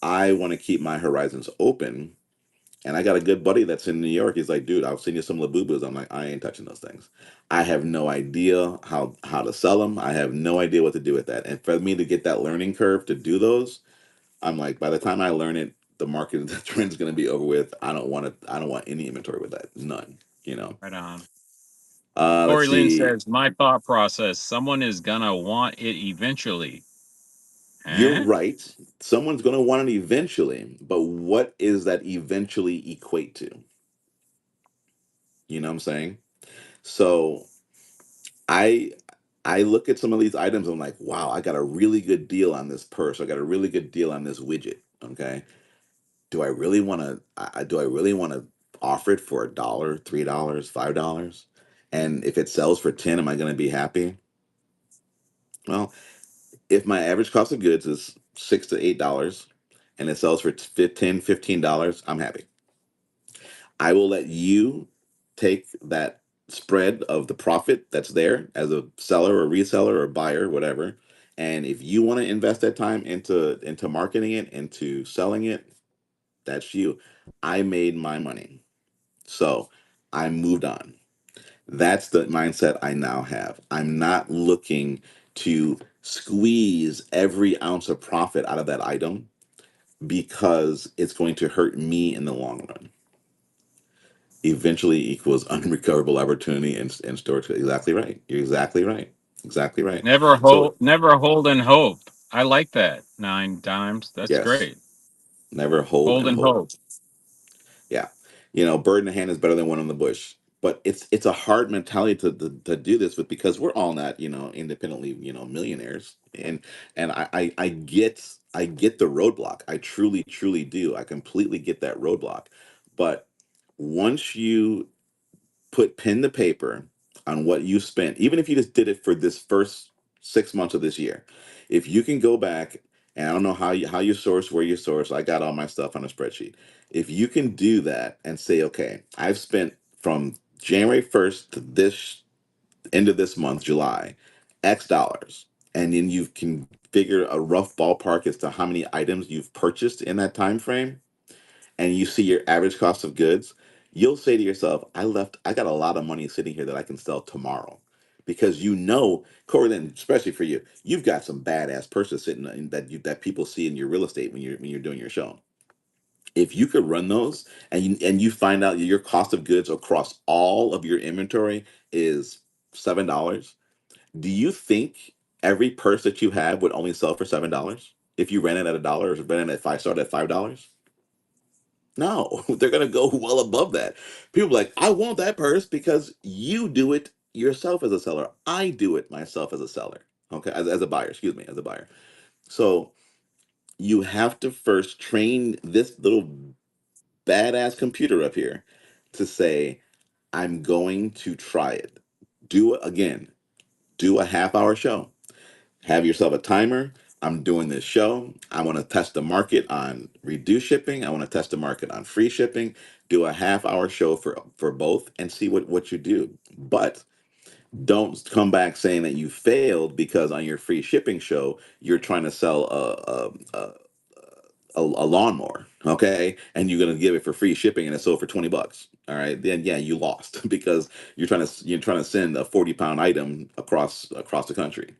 I want to keep my horizons open. And I got a good buddy that's in New York. He's like, dude, I'll send you some Labubas. I'm like, I ain't touching those things. I have no idea how to sell them. I have no idea what to do with that. And for me to get that learning curve to do those, I'm like, by the time I learn it, the market the trend's gonna be over with. I don't want any inventory with that. None. You know.
Right on.
Let's
Corey Lynn
see.
says, my thought process, someone is gonna want it eventually.
You're
Huh?
right. Someone's gonna want it eventually, but what is that eventually equate to? You know what I'm saying? So I I look at some of these items. I'm like, wow, I got a really good deal on this purse. I got a really good deal on this widget. Okay, do I really want to? Do I really want to offer it for $1, $3, $5? And if it sells for 10, am I going to be happy? Well, if my average cost of goods is $6 to $8, and it sells for 10, $15, I'm happy. I will let you take that spread of the profit that's there as a seller or reseller or buyer, whatever. And if you want to invest that time into marketing it, into selling it, that's you. I made my money. So I moved on. That's the mindset I now have. I'm not looking to squeeze every ounce of profit out of that item because it's going to hurt me in the long run. Eventually equals unrecoverable opportunity and storage. Exactly right. You're exactly right. Exactly right. So
Never hold and hope. I like that. 9 times. That's
yes,
great.
never hold
Hold
and
and
hope.
hope.
Yeah, bird in the hand is better than one in the bush. But it's a hard mentality to do this with because we're all not independently millionaires, and I get the roadblock. I truly do. I completely get that roadblock. But once you put pen to paper on what you spent, even if you just did it for this first 6 months of this year. If you can go back, and I don't know how you source, where you source, I got all my stuff on a spreadsheet. If you can do that and say, okay, I've spent from January 1st to this end of this month, July, X dollars, and then you can figure a rough ballpark as to how many items you've purchased in that time frame, and you see your average cost of goods, you'll say to yourself, I got a lot of money sitting here that I can sell tomorrow. because you know, Corey, then especially for you, you've got some badass person sitting in that people see in your real estate when you're doing your show. If you could run those and you find out your cost of goods across all of your inventory is $7, do you think every purse that you have would only sell for $7 if you ran it at $1 or ran it at five star at $5? No, they're gonna go well above that. People are like, I want that purse because you do it yourself as a seller. I do it myself as a seller. Okay, as a buyer, excuse me, as a buyer. So you have to first train this little badass computer up here to say, I'm going to try it. Do it again. Do a half hour show. Have yourself a timer. I'm doing this show. I want to test the market on reduced shipping. I want to test the market on free shipping. Do a half hour show for both and see what you do. But don't come back saying that you failed because on your free shipping show you're trying to sell a lawnmower, okay, and you're gonna give it for free shipping and it's sold for $20. All right, then yeah, you lost because you're trying to send a 40-pound item across the country.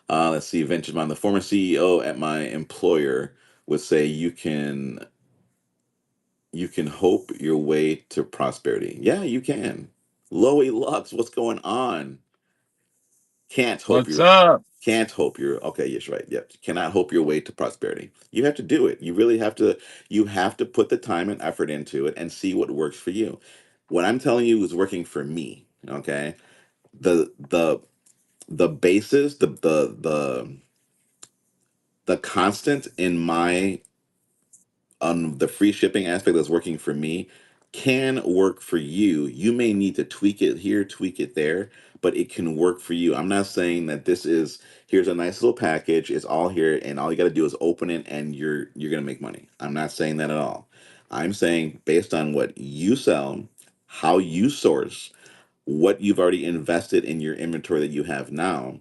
Let's see, Venture Mind. The former CEO at my employer would say you can hope your way to prosperity. Yeah, you can. Loey Lux, what's going on? Can't hope
What's
your
up?
can't hope your okay, yes, right. Yep. Cannot hope your way to prosperity. You have to do it. You really have to put the time and effort into it and see what works for you. What I'm telling you is working for me. Okay. The basis, the constant in my on the free shipping aspect that's working for me can work for you. You may need to tweak it here, tweak it there, but it can work for you. I'm not saying that this is here's a nice little package, it's all here and all you got to do is open it and you're going to make money. I'm not saying that at all. I'm saying based on what you sell, how you source, what you've already invested in your inventory that you have now,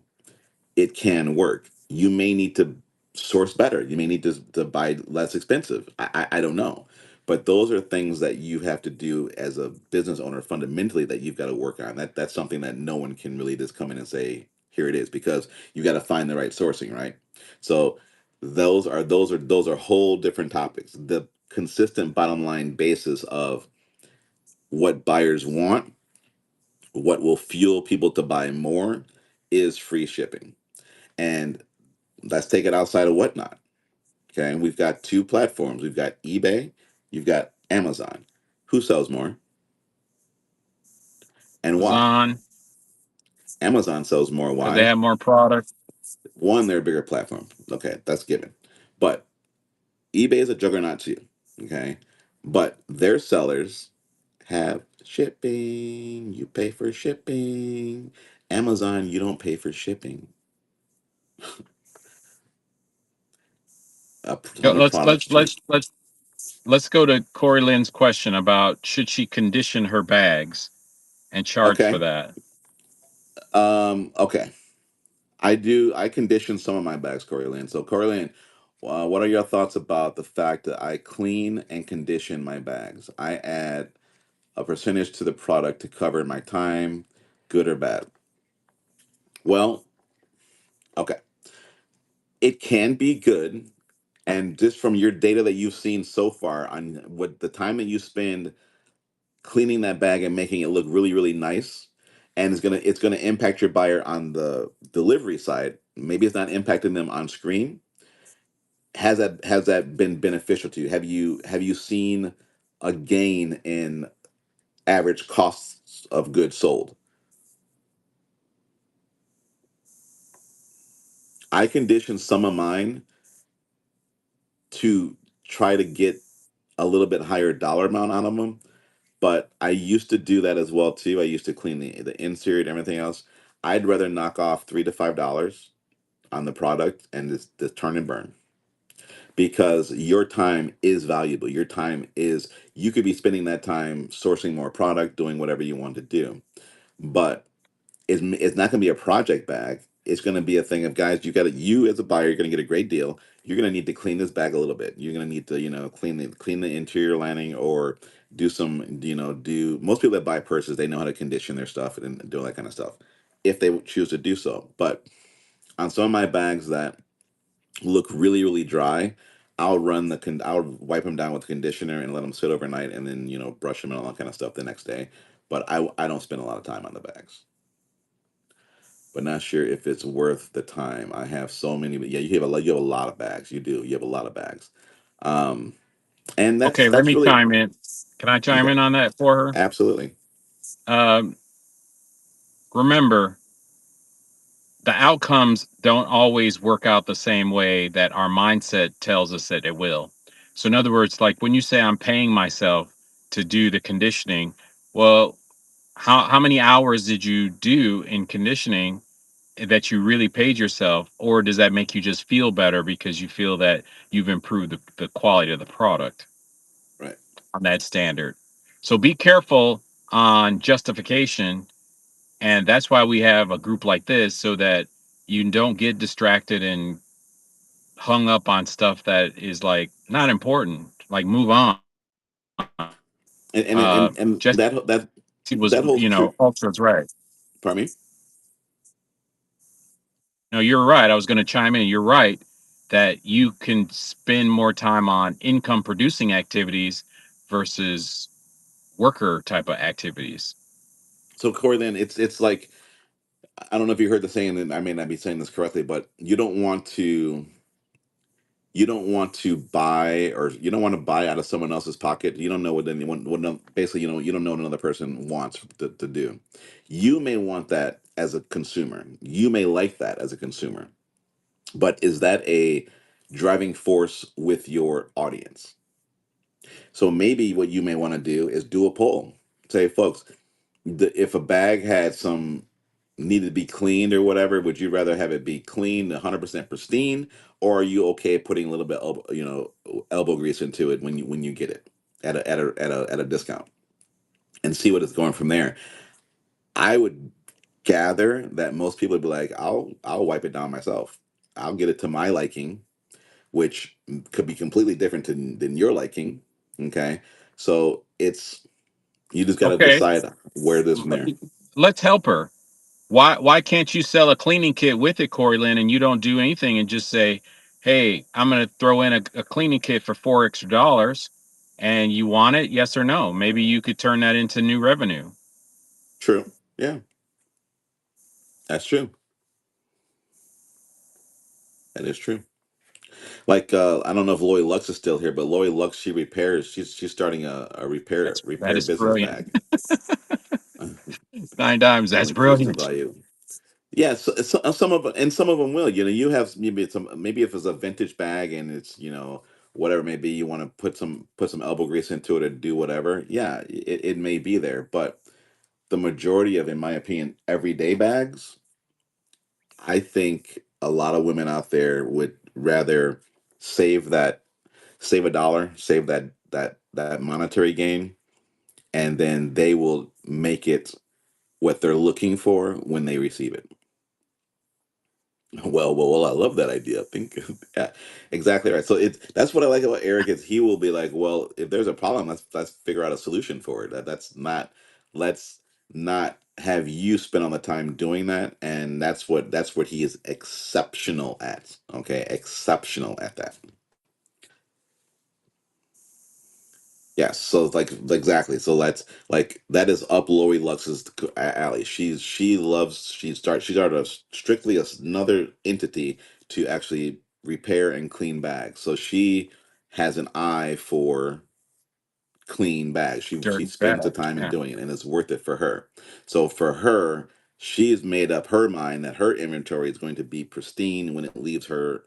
it can work. You may need to source better. You may need to buy less expensive. I don't know. But those are things that you have to do as a business owner fundamentally that you've got to work on. That's something that no one can really just come in and say, here it is, because you got to find the right sourcing, right? So those are whole different topics. The consistent bottom line basis of what buyers want, what will fuel people to buy more is free shipping. And let's take it outside of Whatnot. Okay. And we've got two platforms. We've got eBay, you've got Amazon. Who sells more and why?
Amazon,
Amazon sells more.
because they
Why?
have more product.
One, they're a bigger platform. Okay, that's given. But eBay is a juggernaut too. Okay. But their sellers have shipping. You pay for shipping. Amazon, you don't pay for shipping.
Yo,
Some of the products cheap.
let's go to Corey Lynn's question about should she condition her bags and charge for
Okay.
that.
Okay. I condition some of my bags, Corey Lynn. So, Corey Lynn, what are your thoughts about the fact that I clean and condition my bags? I add a percentage to the product to cover my time, good or bad. Well, okay. It can be good. And just from your data that you've seen so far on what the time that you spend cleaning that bag and making it look really, really nice, and it's gonna impact your buyer on the delivery side. Maybe it's not impacting them on screen. Has that been beneficial to you? Have you seen a gain in average costs of goods sold? I conditioned some of mine to try to get a little bit higher dollar amount out of them, but I used to do that as well too. I used to clean the insert and everything else. I'd rather knock off $3 to $5 on the product and just turn and burn, because your time is valuable. Your time is you could be spending that time sourcing more product, doing whatever you want to do. But it's not going to be a project bag. it's going to be a thing of, guys, you as a buyer, you're going to get a great deal. You're going to need to clean this bag a little bit. You're going to need to, clean the interior lining, or do some, do most people that buy purses, they know how to condition their stuff and do all that kind of stuff if they choose to do so. But on some of my bags that look really, really dry, I'll wipe them down with conditioner and let them sit overnight, and then brush them and all that kind of stuff the next day. But I don't spend a lot of time on the bags, but not sure if it's worth the time. I have so many, but yeah, you have a lot of bags. You do. You have a lot of bags, um, and that's
Okay, let
that's
me
really
chime in. Can I chime
okay.
in on that for her?
Absolutely.
Um, Remember, the outcomes don't always work out the same way that our mindset tells us that it will. So, in other words, like when you say I'm paying myself to do the conditioning, well, how many hours did you do in conditioning that you really paid yourself, or does that make you just feel better because you feel that you've improved the quality of the product
Right.
on that standard? So be careful on justification, and that's why we have a group like this, so that you don't get distracted and hung up on stuff that is like not important. Like move on.
And
Jesse was,
that holds true.
Ultra's right.
Pardon me.
No, you're right. I was going to chime in. You're right that you can spend more time on income producing activities versus worker type of activities.
So Corey, then it's like, I don't know if you heard the saying, and I may not be saying this correctly, but you don't want to buy out of someone else's pocket. You don't know what anyone, basically, you don't know what another person wants to do. You may want that as a consumer. You may like that as a consumer, but is that a driving force with your audience? So maybe what you may want to do is do a poll. Say, folks, if a bag had some needed to be cleaned or whatever, would you rather have it be clean, 100% pristine, or are you okay putting a little bit elbow grease into it when you get it at a discount, and see what it's going from there? I would gather that most people would be like, I'll wipe it down myself. I'll get it to my liking, which could be completely different than your liking. Okay, so you just got to
Okay,
decide where it is from there.
let's help her. Why can't you sell a cleaning kit with it, Corey Lynn, and you don't do anything and just say, "Hey, I'm going to throw in a cleaning kit for $4 extra, and you want it? Yes or no?" Maybe you could turn that into new revenue.
True. Yeah, that's true. That is true. Like, I don't know if Lori Lux is still here, but Lori Lux, she repairs. She's starting a repair
That
repair
is
business
brilliant.
bag.
9 times.
Some
That's
increasing
brilliant.
value. Yeah, some of them will. You have maybe if it's a vintage bag and it's whatever, maybe you want to put some elbow grease into it and do whatever. Yeah, it may be there, but the majority of, in my opinion, everyday bags, I think a lot of women out there would rather save that save a dollar, save that monetary gain, and then they will make it what they're looking for when they receive it. Well, I love that idea. I think, yeah, exactly right. So that's what I like about Eric, is he will be like, well, if there's a problem, let's figure out a solution for it. Let's not have you spend all the time doing that, and that's what he is exceptional at. Okay, exceptional at that. Yes, so it's like, exactly. So that's like, that is up Lori Lux's alley. She started strictly another entity to actually repair and clean bags. So she has an eye for clean bags. She
Dirty
spends the
bag.
time in
Yeah.
doing it, and it's worth it for her. So for her, she's made up her mind that her inventory is going to be pristine when it leaves her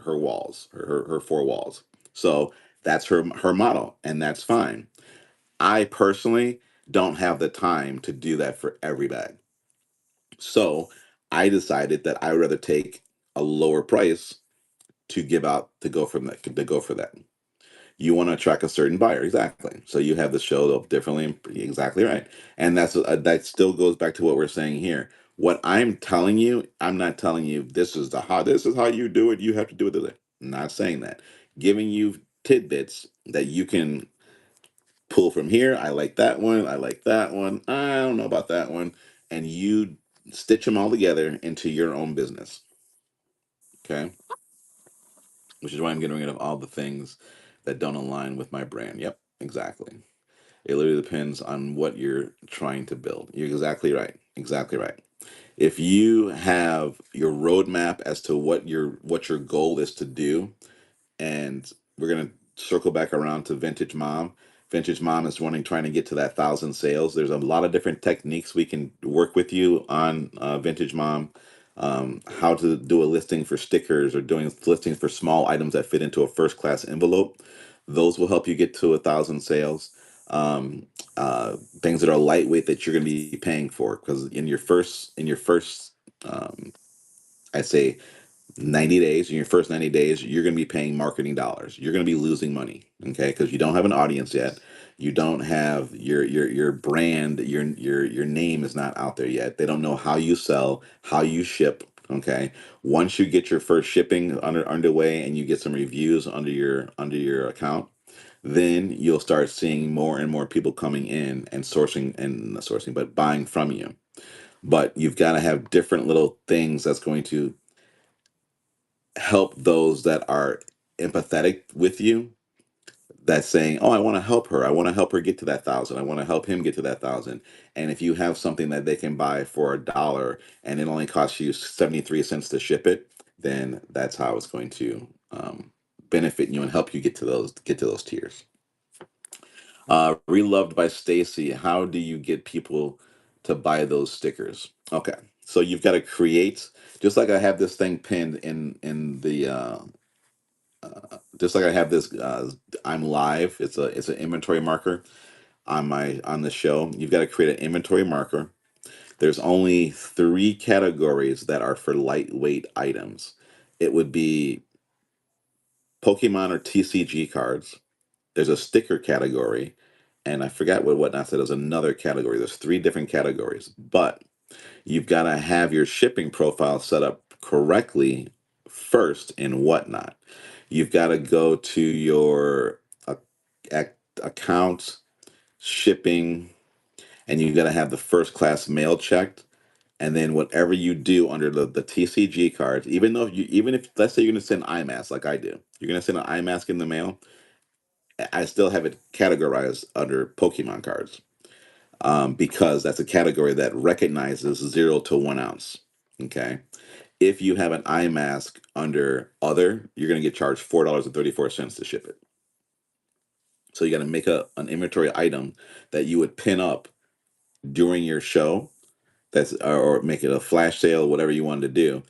walls, her four walls. So that's her model, and that's fine. I personally don't have the time to do that for every bag. So I decided that I would rather take a lower price to give out to go for that. You want to attract a certain buyer, exactly. So you have the show up differently, exactly right. And that still goes back to what we're saying here. What I'm telling you, I'm not telling you this is how you do it. You have to do it this way. I'm not saying that. Giving you tidbits that you can pull from here. I like that one. I like that one. I don't know about that one. And you stitch them all together into your own business. Okay. Which is why I'm getting rid of all the things that don't align with my brand. Yep, exactly. It literally depends on what you're trying to build. You're exactly right. Exactly right. If you have your roadmap as to what your goal is to do, and we're gonna circle back around to Vintage Mom. Vintage Mom is wanting trying to get to that 1,000 sales. There's a lot of different techniques we can work with you on Vintage Mom. How to do a listing for stickers or doing listings for small items that fit into a first class envelope. Those will help you get to 1,000 sales. Um, Things that are lightweight that you're going to be paying for because in your first I'd say 90 days, in your first 90 days, you're going to be paying marketing dollars. You're going to be losing money, okay? Because you don't have an audience yet. You don't have your brand, your name is not out there yet. They don't know how you sell, how you ship, okay? Once you get your first shipping underway and you get some reviews under your account, then you'll start seeing more and more people coming in and sourcing and not sourcing, but buying from you. But you've got to have different little things that's going to help those that are empathetic with you, that's saying, oh, I want to help her, I want to help her get to that 1,000, I want to help him get to that 1,000. And if you have something that they can buy for $1 and it only costs you 73 cents to ship it, then that's how it's going to benefit you and help you get to those tiers. Reloved by Stacy, how do you get people to buy those stickers? Okay, so you've got to create, just like I have this thing pinned in the just like I have this I'm live. It's an inventory marker on the show. You've got to create an inventory marker. There's only three categories that are for lightweight items. It would be Pokemon or TCG cards. There's a sticker category, and I forgot what Whatnot said. There's another category. There's three different categories, but you've got to have your shipping profile set up correctly first in Whatnot. You've got to go to your account, shipping, and you've got to have the first class mail checked. And then whatever you do under the TCG cards, even if let's say you're going to send IMAS like I do, you're going to send an IMAS in the mail. I still have it categorized under Pokemon cards because that's a category that recognizes 0 to 1 ounce. Okay. If you have an eye mask under other, you're going to get charged $4.34 to ship it. So you got to make an inventory item that you would pin up during your show, or make it a flash sale, whatever you wanted to do.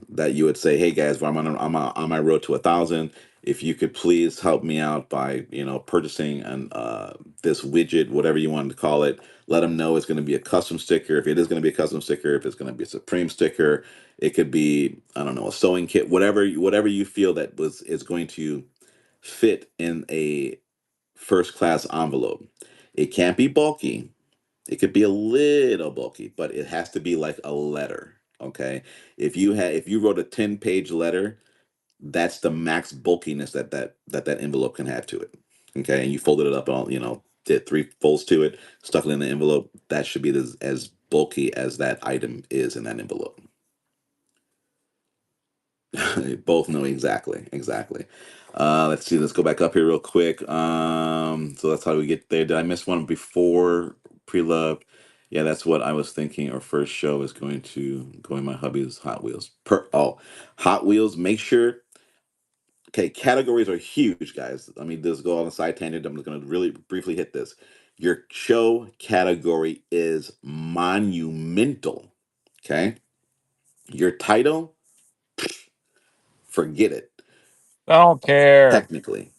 That you would say, hey guys, I'm on my road to 1,000. If you could please help me out by purchasing this widget, whatever you wanted to call it. Let them know it's going to be a custom sticker. If it is going to be a custom sticker, if it's going to be a Supreme sticker, it could be, I don't know, a sewing kit, whatever you feel that is going to fit in a first class envelope. It can't be bulky. It could be a little bulky, but it has to be like a letter. Okay. If you wrote a 10-page letter, that's the max bulkiness that envelope can have to it. Okay. And you folded it up all, did three folds to it, stuck it in the envelope. That should be as bulky as that item is in that envelope. Both know exactly. Let's see. Let's go back up here real quick. So that's how we get there. Did I miss one before pre-loved? Yeah, that's what I was thinking. Our first show is going to go in my hubby's Hot Wheels. Hot Wheels. Make sure. Okay, categories are huge, guys. I mean, this go on a side tangent. I'm just going to really briefly hit this. Your show category is monumental. Okay, your title, forget it.
I don't care.
Technically,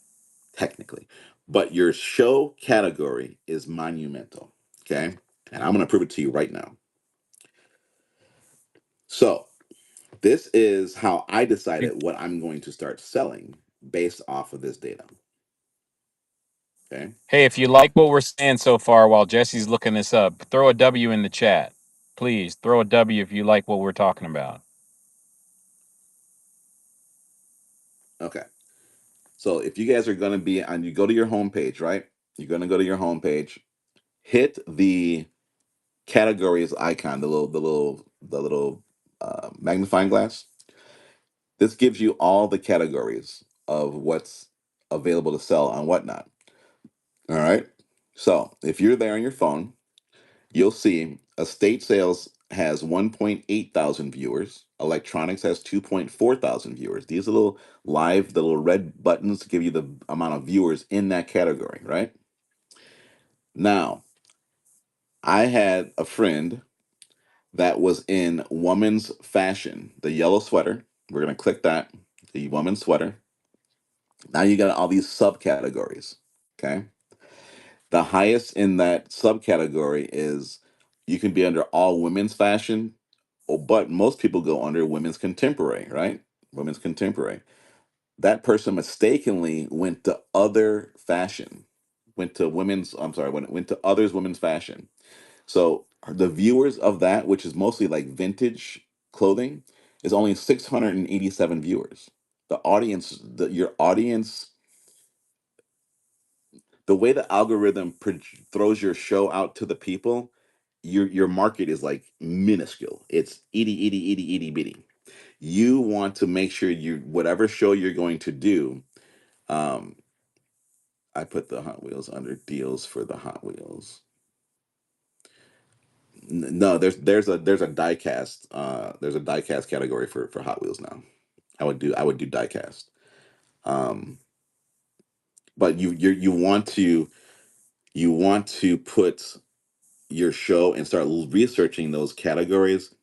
technically. But your show category is monumental. Okay. And I'm going to prove it to you right now. So, this is how I decided what I'm going to start selling based off of this data. Okay.
Hey, if you like what we're saying so far while Jesse's looking this up, throw a W in the chat. please throw a W if you like what we're talking about.
Okay. So if you guys are going to be on, you go to your homepage, right? You're going to go to your homepage, hit the categories icon, the little magnifying glass. This gives you all the categories of what's available to sell on Whatnot. All right. So if you're there on your phone, you'll see estate sales has 1.8 thousand viewers. Electronics has 2.4 thousand viewers. These are little live, the little red buttons to give you the amount of viewers in that category, right? Now, I had a friend that was in woman's fashion, the yellow sweater. We're going to click that, the woman's sweater. Now you got all these subcategories, okay? The highest in that subcategory is you can be under all women's fashion, but most people go under women's contemporary, right? Women's contemporary. That person mistakenly went to other fashion, went to women's, I'm sorry, went to others women's fashion. So the viewers of that, which is mostly like vintage clothing, is only 687 viewers. The audience, your audience, the way the algorithm throws your show out to the people, your market is like minuscule. It's itty bitty. You want to make sure you whatever show you're going to do. Um, I put the Hot Wheels under deals for the Hot Wheels. No, there's a diecast. There's a diecast category for Hot Wheels now. I would do diecast. Um, but you want to put your show and start researching those categories.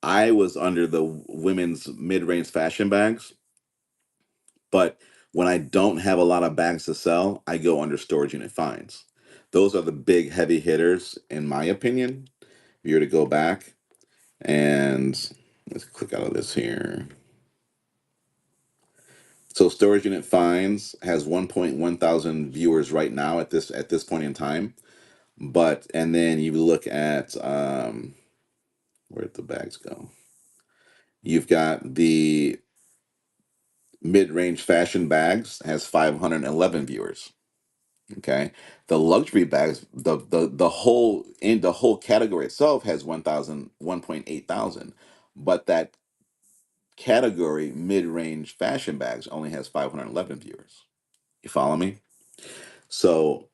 I was under the women's mid-range fashion bags, but when I don't have a lot of bags to sell, I go under storage unit finds. Those are the big heavy hitters, in my opinion. If you were to go back and let's click out of this here. So storage unit finds has 1.1 thousand viewers right now at this point in time. But and then you look at where'd the bags go? You've got the mid-range fashion bags has 511 viewers. Okay, the luxury bags, the whole category itself has 1.8 thousand, but that category mid-range fashion bags only has 511 viewers. You follow me? So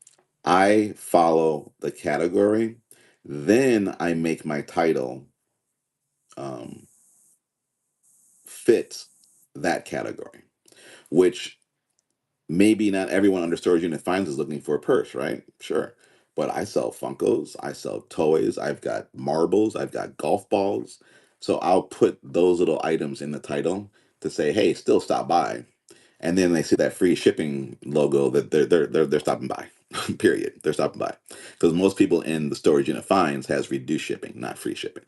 I follow the category, then I make my title um, fit that category, which maybe not everyone under storage unit finds is looking for a purse, right? Sure. But I sell Funkos, I sell toys, I've got marbles, I've got golf balls. So I'll put those little items in the title to say, hey, still stop by. And then they see that free shipping logo that they're stopping by. Period. They're stopping by. Because most people in the storage unit finds has reduced shipping, not free shipping.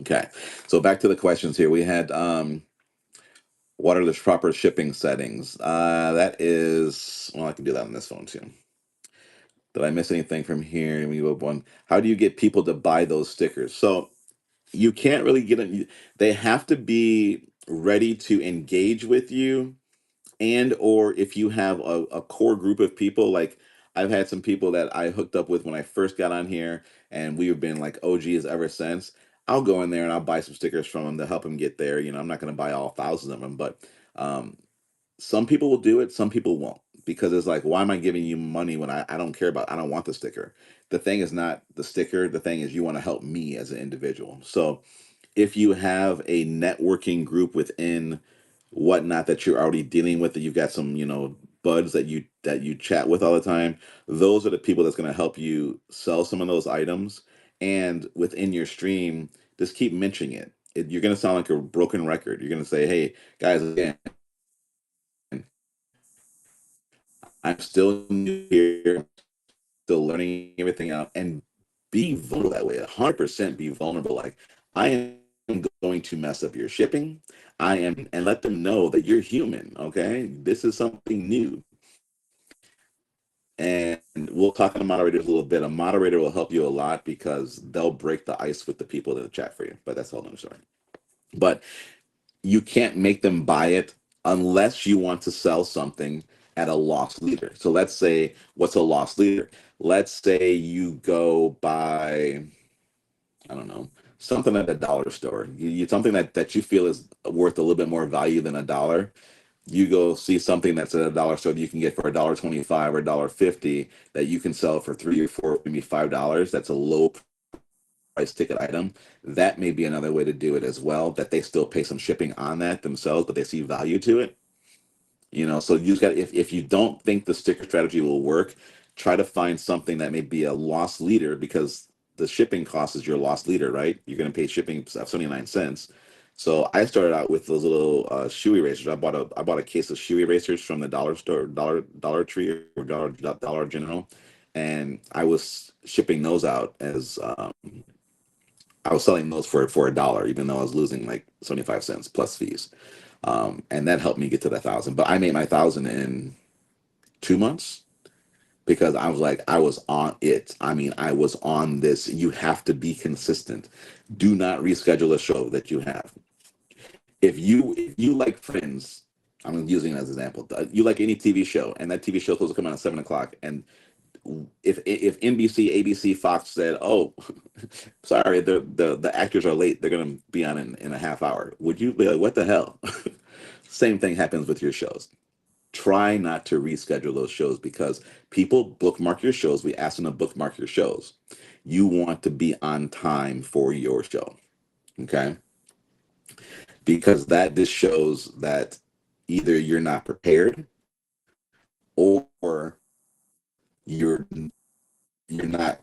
Okay. So back to the questions here. We had what are the proper shipping settings? That is, well, I can do that on this phone too. Did I miss anything from here? We have one. How do you get people to buy those stickers? So you can't really get them. They have to be ready to engage with you, and or if you have a core group of people. Like I've had some people that I hooked up with when I first got on here, and we've been like OGs ever since. I'll go in there and I'll buy some stickers from them to help them get there. I'm not going to buy all thousands of them, but um, some people will do it, some people won't, because it's like, why am I giving you money when I don't care about, I don't want the sticker. The thing is not the sticker, the thing is you want to help me as an individual. So if you have a networking group within Whatnot that you're already dealing with, that you've got some buds that you chat with all the time, those are the people that's going to help you sell some of those items. And within your stream, just keep mentioning it. You're going to sound like a broken record. You're going to say, hey guys, again, I'm still new here, still learning everything out, and be vulnerable that way. 100% be vulnerable. Like, I am going to mess up your shipping. And let them know that you're human. Okay, this is something new, and we'll talk to moderators a little bit. A moderator will help you a lot because they'll break the ice with the people in the chat for you. But that's a whole nother story. But you can't make them buy it unless you want to sell something at a loss leader. So let's say, what's a loss leader? Let's say you go buy, I don't know, something at a dollar store. Something that you feel is worth a little bit more value than a dollar. You go see something that's at a dollar store that you can get for $1.25 or $1.50 that you can sell for $3 or $4, maybe $5. That's a low price ticket item. That may be another way to do it as well, that they still pay some shipping on that themselves, but they see value to it. So you just got, if you don't think the sticker strategy will work, try to find something that may be a loss leader, because the shipping cost is your loss leader, right? You're going to pay shipping of 79 cents. So I started out with those little shoe erasers. I bought a case of shoe erasers from the dollar store, Dollar Tree, or Dollar General, and I was shipping those out as I was selling those for a dollar, even though I was losing like 75 cents plus fees. And that helped me get to the 1,000. But I made my 1,000 in 2 months because I was like, I was on it. I mean, I was on this. You have to be consistent. Do not reschedule a show that you have. If you like Friends, I'm using it as an example. You like any TV show, and that TV show is supposed to come out at 7 o'clock, and if NBC, ABC, Fox said, "Oh, sorry, the actors are late. They're going to be on in a half hour," would you be like, "What the hell?" Same thing happens with your shows. Try not to reschedule those shows because people bookmark your shows. We ask them to bookmark your shows. You want to be on time for your show, okay? Because that just shows that either you're not prepared, or you're you're not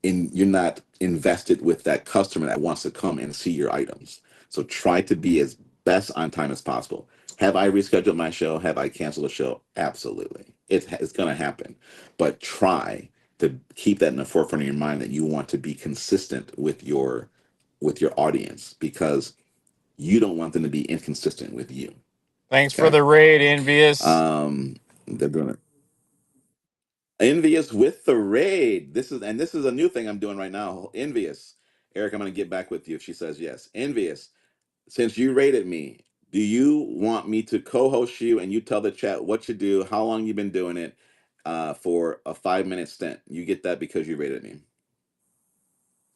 you're not invested with that customer that wants to come and see your items. So try to be as best on time as possible. Have I rescheduled my show? Have I canceled a show? Absolutely. It's going to happen. But try to keep that in the forefront of your mind, that you want to be consistent with your audience, because you don't want them to be inconsistent with you.
Thanks for
Okay?
the raid, Envious.
They're doing it. Envious with the raid. This is a new thing I'm doing right now. Envious. Eric, I'm gonna get back with you if she says yes. Envious, since you rated me, do you want me to co-host you and you tell the chat what you do, how long you've been doing it, for a 5 minute stint? You get that because you rated me.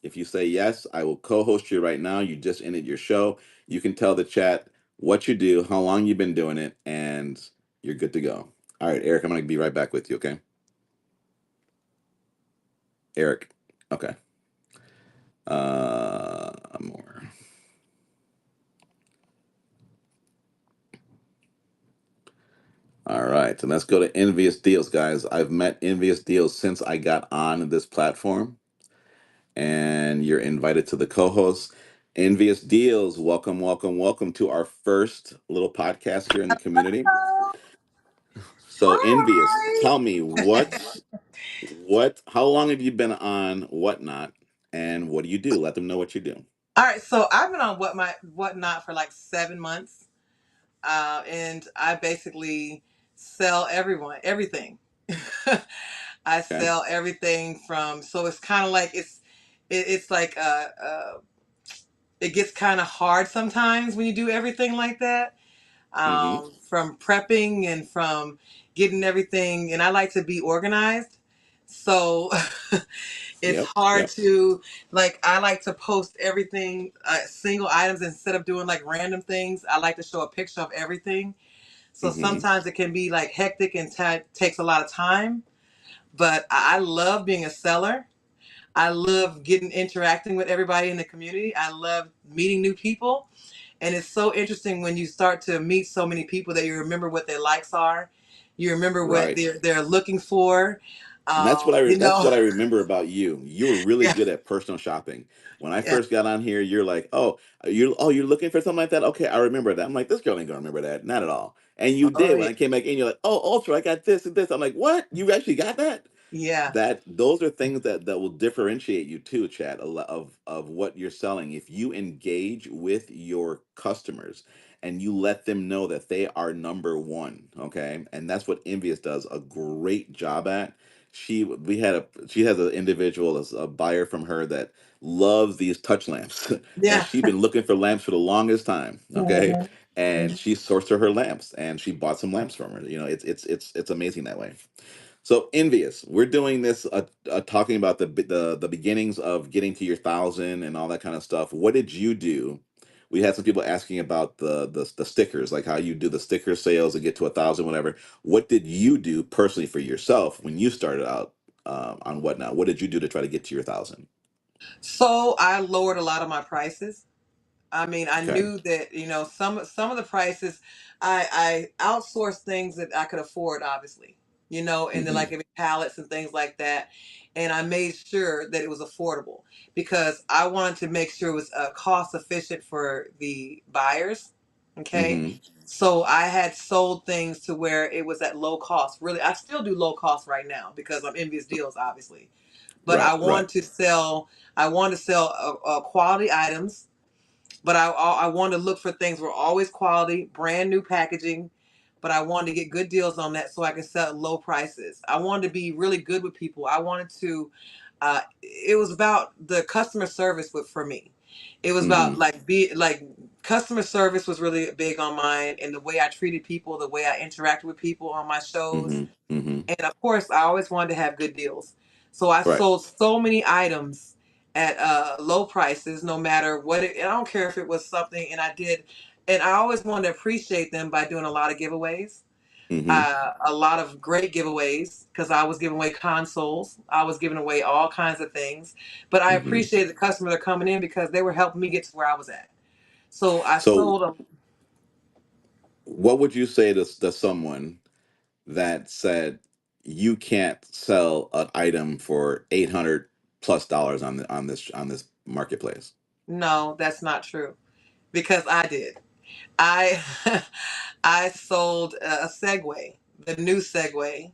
If you say yes, I will co-host you right now. You just ended your show. You can tell the chat what you do, how long you've been doing it, and you're good to go. All right, Eric, I'm gonna be right back with you, okay? Eric. Okay. More. All right, and let's go to Envious Deals, guys. I've met Envious Deals since I got on this platform, and you're invited to the co-host. Envious Deals, welcome, welcome, welcome to our first little podcast here in the community. So, Envious,
Hi.
tell me how long have you been on Whatnot, and what do you do? Let them know what you do.
All right, so I've been on whatnot for like 7 months, and I basically sell everything. I
Okay.
sell everything from, so it's kind of like it's like it gets kind of hard sometimes when you do everything like that.
Mm-hmm.
From prepping and from getting everything, and I like to be organized, so it's
Yep.
hard
Yep.
to, like, I like to post everything, single items, instead of doing like random things. I like to show a picture of everything, so
Mm-hmm.
sometimes it can be like hectic and takes a lot of time, but I love being a seller. I love getting interacting with everybody in the community. I love meeting new people, and it's so interesting when you start to meet so many people that you remember what their likes are, you remember what
Right.
they're looking for.
And that's what
You
that's
know,
what I remember about you. You were really
yeah,
good at personal shopping. When I
yeah,
first got on here, you're like, "Oh, you're looking for something like that? Okay, I remember that." I'm like, "This girl ain't gonna remember that, not at all." And you
oh
did. When
yeah,
I came back in, you're like, "Oh, Ultra, I got this and this." I'm like, "What? You actually got that?"
yeah.
Those are things that will differentiate you too, Chad, of what you're selling. If you engage with your customers and you let them know that they are number one, okay, and that's what Envious does a great job at. she has an individual as a buyer from her that loves these touch lamps, and
Yeah.
she'd been looking for lamps for the longest time. Okay,
Mhm.
and
Mhm.
she sourced her lamps, and she bought some lamps from her. It's amazing that way. So envious. We're doing this, talking about the beginnings of getting to your thousand and all that kind of stuff. What did you do? We had some people asking about the stickers, like how you do the sticker sales and get to 1,000, whatever. What did you do personally for yourself when you started out, on Whatnot? What did you do to try to get to your 1,000?
So I lowered a lot of my prices. I mean, I
Okay.
knew that, some of the prices, I outsourced things that I could afford, obviously, and then
Mm-hmm.
like maybe pallets and things like that. And I made sure that it was affordable because I wanted to make sure it was cost efficient for the buyers. Okay.
Mm-hmm.
So I had sold things to where it was at low cost. Really, I still do low cost right now because I'm envious deals, obviously. But
Right. Right.
I want to sell quality items, but I wanted to look for things were always quality, brand new packaging. But I wanted to get good deals on that so I could sell at low prices. I wanted to be really good with people. I wanted to. It was about the customer service for me. It was
Mm-hmm.
about like customer service was really big on mine, and the way I treated people, the way I interacted with people on my shows,
Mm-hmm. Mm-hmm.
and of course, I always wanted to have good deals. So I
Right.
sold so many items at low prices, no matter what I don't care if it was something, and I always wanted to appreciate them by doing a lot of giveaways,
Mm-hmm.
a lot of great giveaways, because I was giving away consoles, I was giving away all kinds of things, but I
Mm-hmm.
appreciated the customer that coming in because they were helping me get to where I was at. So I
So,
sold them.
what would you say to someone that said you can't sell an item for 800 plus dollars on this marketplace?
No, that's not true because I did. I I sold a Segway, the new Segway,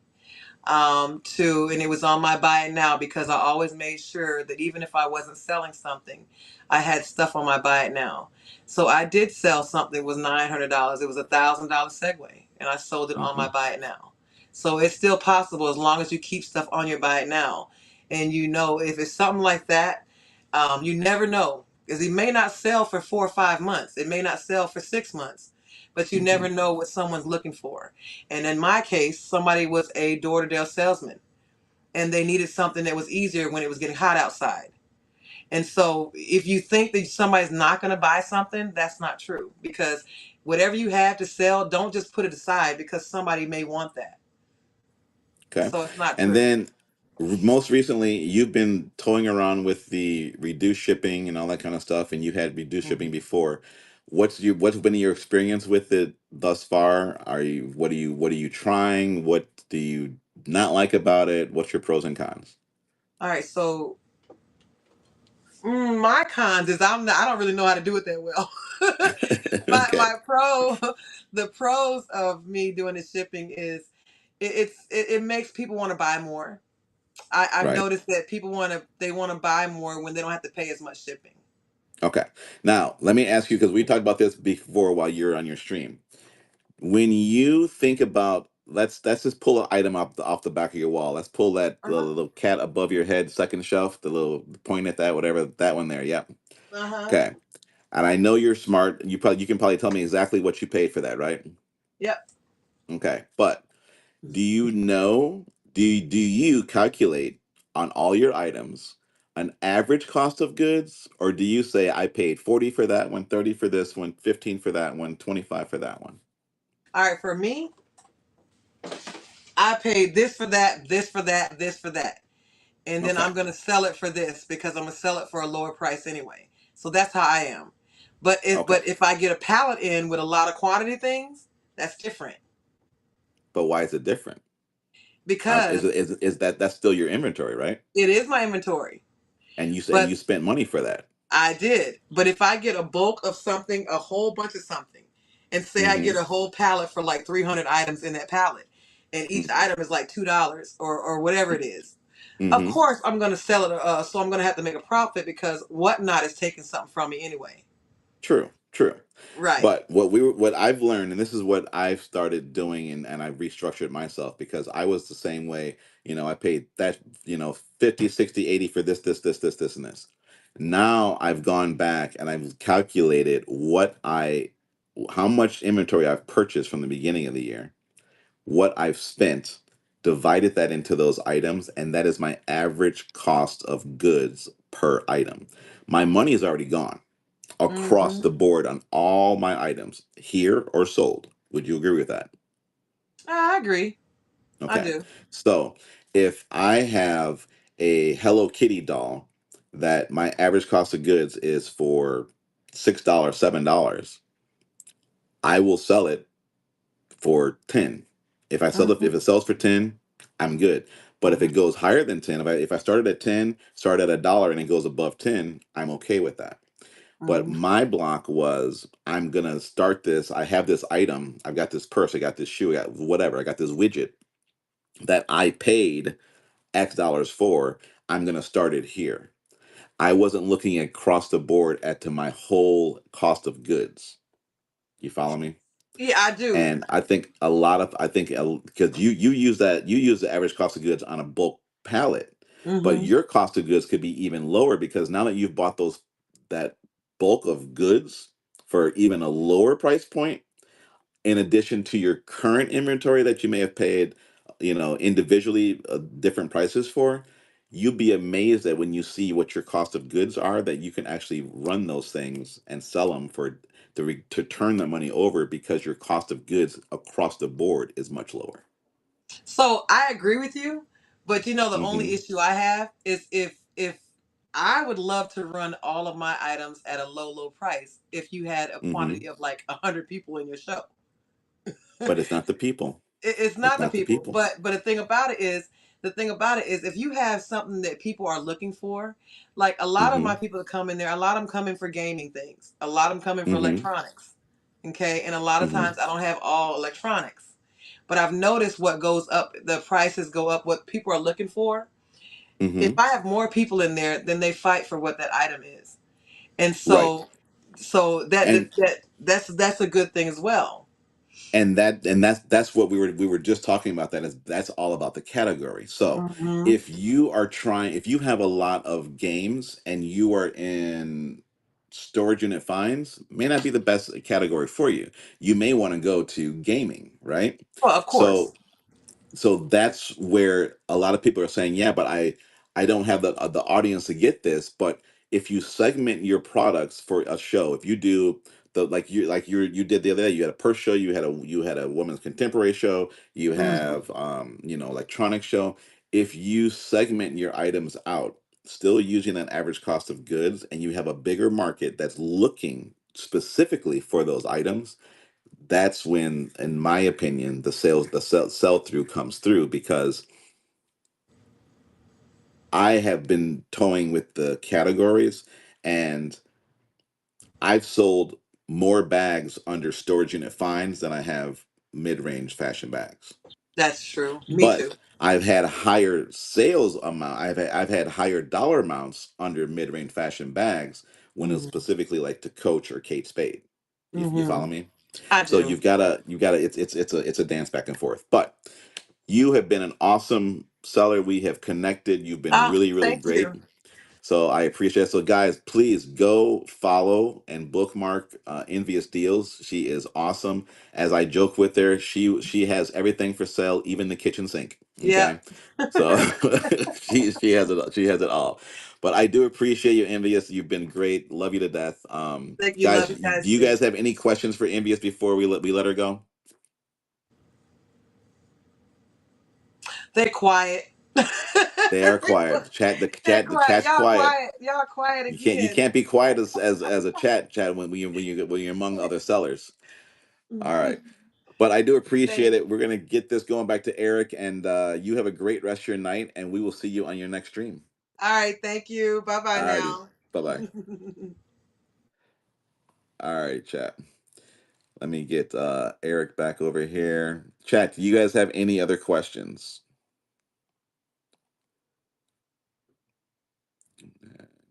and it was on my buy it now because I always made sure that even if I wasn't selling something, I had stuff on my buy it now. So I did sell something that was $900. It was $1,000 Segway, and I sold it on
Hmm.
my buy it now. So it's still possible as long as you keep stuff on your buy it now, and if it's something like that, you never know because it may not sell for 4 or 5 months. It may not sell for 6 months, but you
Hmm.
never know what someone's looking for. And in my case, somebody was a door to door salesman and they needed something that was easier when it was getting hot outside. And so if you think that somebody's not going to buy something, that's not true because whatever you have to sell, don't just put it aside because somebody may want that.
Okay.
So it's not
And
true.
then, most recently, you've been toying around with the reduced shipping and all that kind of stuff, and you had reduced shipping
Mhm.
before. What's been your experience with it thus far? What are you trying? What do you not like about it? What's your pros and cons?
All right. So my cons is I don't really know how to do it that well.
Okay.
My the pros of me doing the shipping is it makes people want to buy more. I've
Right.
noticed that people want to buy more when they don't have to pay as much shipping.
Okay. Now, let me ask you, because we talked about this before while you're on your stream. When you think about, let's just pull an item off the back of your wall. Let's pull that
Uh
the
huh.
little cat above your head, second shelf, the little point at that, whatever, that one there. Yep.
Uh huh.
Okay. And I know you're smart. You can probably tell me exactly what you paid for that, right?
Yep.
Okay. But do you know, do you calculate on all your items an average cost of goods, or do you say I paid 40 for that one, 30 for this one, 15 for that one, 25 for that one?
All right. For me, I paid this for that, this for that, this for that, and then
Okay.
I'm gonna sell it for this because I'm gonna sell it for a lower price anyway. So that's how I am.
Okay.
But if I get a pallet in with a lot of quantity things, that's different
But why is it different? Is
because
it is that that's still your inventory, right?
it is my inventory.
And you
But
spent money for that.
I did. But if I get a bulk of something, a whole bunch of something, and say I get
Mm-hmm.
a whole pallet for like 300 items in that pallet, and each item is like $2 or whatever it is, of
Mm-hmm.
course I'm going to sell it. So I'm going to have to make a profit because Whatnot is taking something from me anyway.
True. True.
Right.
But what I've learned, and this is what I've started doing, and I've restructured myself because I was the same way. I paid that, 50, 60, 80 for this, and this. Now I've gone back and I've calculated how much inventory I've purchased from the beginning of the year, what I've spent, divided that into those items, and that is my average cost of goods per item. My money is already gone across
Mm-hmm.
the board on all my items, here or sold. Would you agree with that?
I agree. I
Okay.
do.
So if I have a Hello Kitty doll that my average cost of goods is for $6, $7, I will sell it for 10. If
Mm-hmm.
it sells for 10, I'm good. But if it goes higher than 10, if I started at 10, start at a dollar and it goes above 10, I'm okay with that. But
Mm-hmm.
my block was, I'm gonna start this. I have this item. I've got this purse. I got this shoe. I got whatever. I got this widget that I paid X dollars for. I'm gonna start it here. I wasn't looking across the board at to my whole cost of goods. You follow me?
Yeah, I do.
And I think because you use the average cost of goods on a bulk pallet, but
Mm-hmm.
your cost of goods could be even lower because now that you've bought that bulk of goods for even a lower price point, in addition to your current inventory that you may have paid, individually, different prices for, you'd be amazed that when you see what your cost of goods are, that you can actually run those things and sell them to turn the money over because your cost of goods across the board is much lower.
So I agree with you, but the only
Mm-hmm.
issue I have is if I would love to run all of my items at a low price if you had a
Mm-hmm.
quantity of like 100 people in your show.
But it's not the people.
It's
It's
not the
not the
people,
people.
but the thing about it is if you have something that people are looking for, like a lot of
Mm-hmm.
my people that come in there, a lot of them come in for gaming things, a lot of them come in for
Mm-hmm.
electronics, okay, and a lot of
Mm-hmm.
times I don't have all electronics, but I've noticed what goes up, the prices go up, what people are looking for. If
Mm-hmm.
I have more people in there, then they fight for what that item is, and
Right.
so
And
that's a good thing as well.
that's what we were just talking about. That's all about the category. So
Hmm.
if you have a lot of games and you are in storage unit finds, may not be the best category for you. You may want to go to gaming, right?
Well, of course.
So that's where a lot of people are saying, yeah, but I don't have the audience to get this. But if you segment your products for a show, if you do the you did the other day, you had a purse show, you had a women's contemporary show, you
Hmm.
have electronic show. If you segment your items out, still using that average cost of goods, and you have a bigger market that's looking specifically for those items, that's when, in my opinion, sell through comes through because I have been toying with the categories, and I've sold more bags under storage unit finds than I have mid-range fashion bags.
That's true. Me too.
But I've had higher sales amount. I've had higher dollar amounts under mid-range fashion bags when it's
Hmm.
specifically like to Coach or Kate Spade. You
Hmm.
follow me?
I
So
do.
you've got to it's a dance back and forth. But you have been an awesome seller. We have connected. You've been
Oh,
really, really
thank
great.
you.
So I appreciate it. So guys, please go follow and bookmark Envious Deals. She is awesome. As I joke with her, she has everything for sale, even the kitchen sink.
Yep.
Okay. So she has it all. But I do appreciate you, Envious. You've been great. Love you to death.
Thank you.
Guys,
Love you
do
guys
you
too.
guys have any questions for Envious before we let her go?
They're quiet.
They are quiet.
They're
The
quiet.
chat's
Y'all
quiet.
quiet. Y'all quiet
You
again.
can't be quiet as a chat when you're among other sellers. All right. But I do appreciate
Thank
it. We're gonna get this going back to Eric, and you have a great rest of your night, and we will see you on your next stream.
All right. Thank you. Bye bye
All righty.
now.
Bye bye. All right, chat. Let me get Eric back over here. Chat, do you guys have any other questions?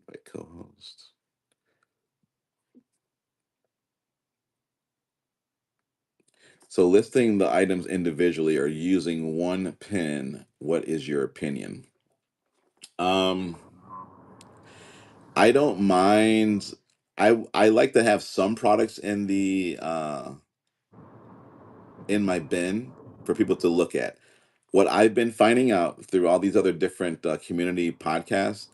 My co-host. So listing the items individually or using one pin, what is your opinion? Um, I don't mind. I like to have some products in my bin for people to look at. What I've been finding out through all these other different community podcasts.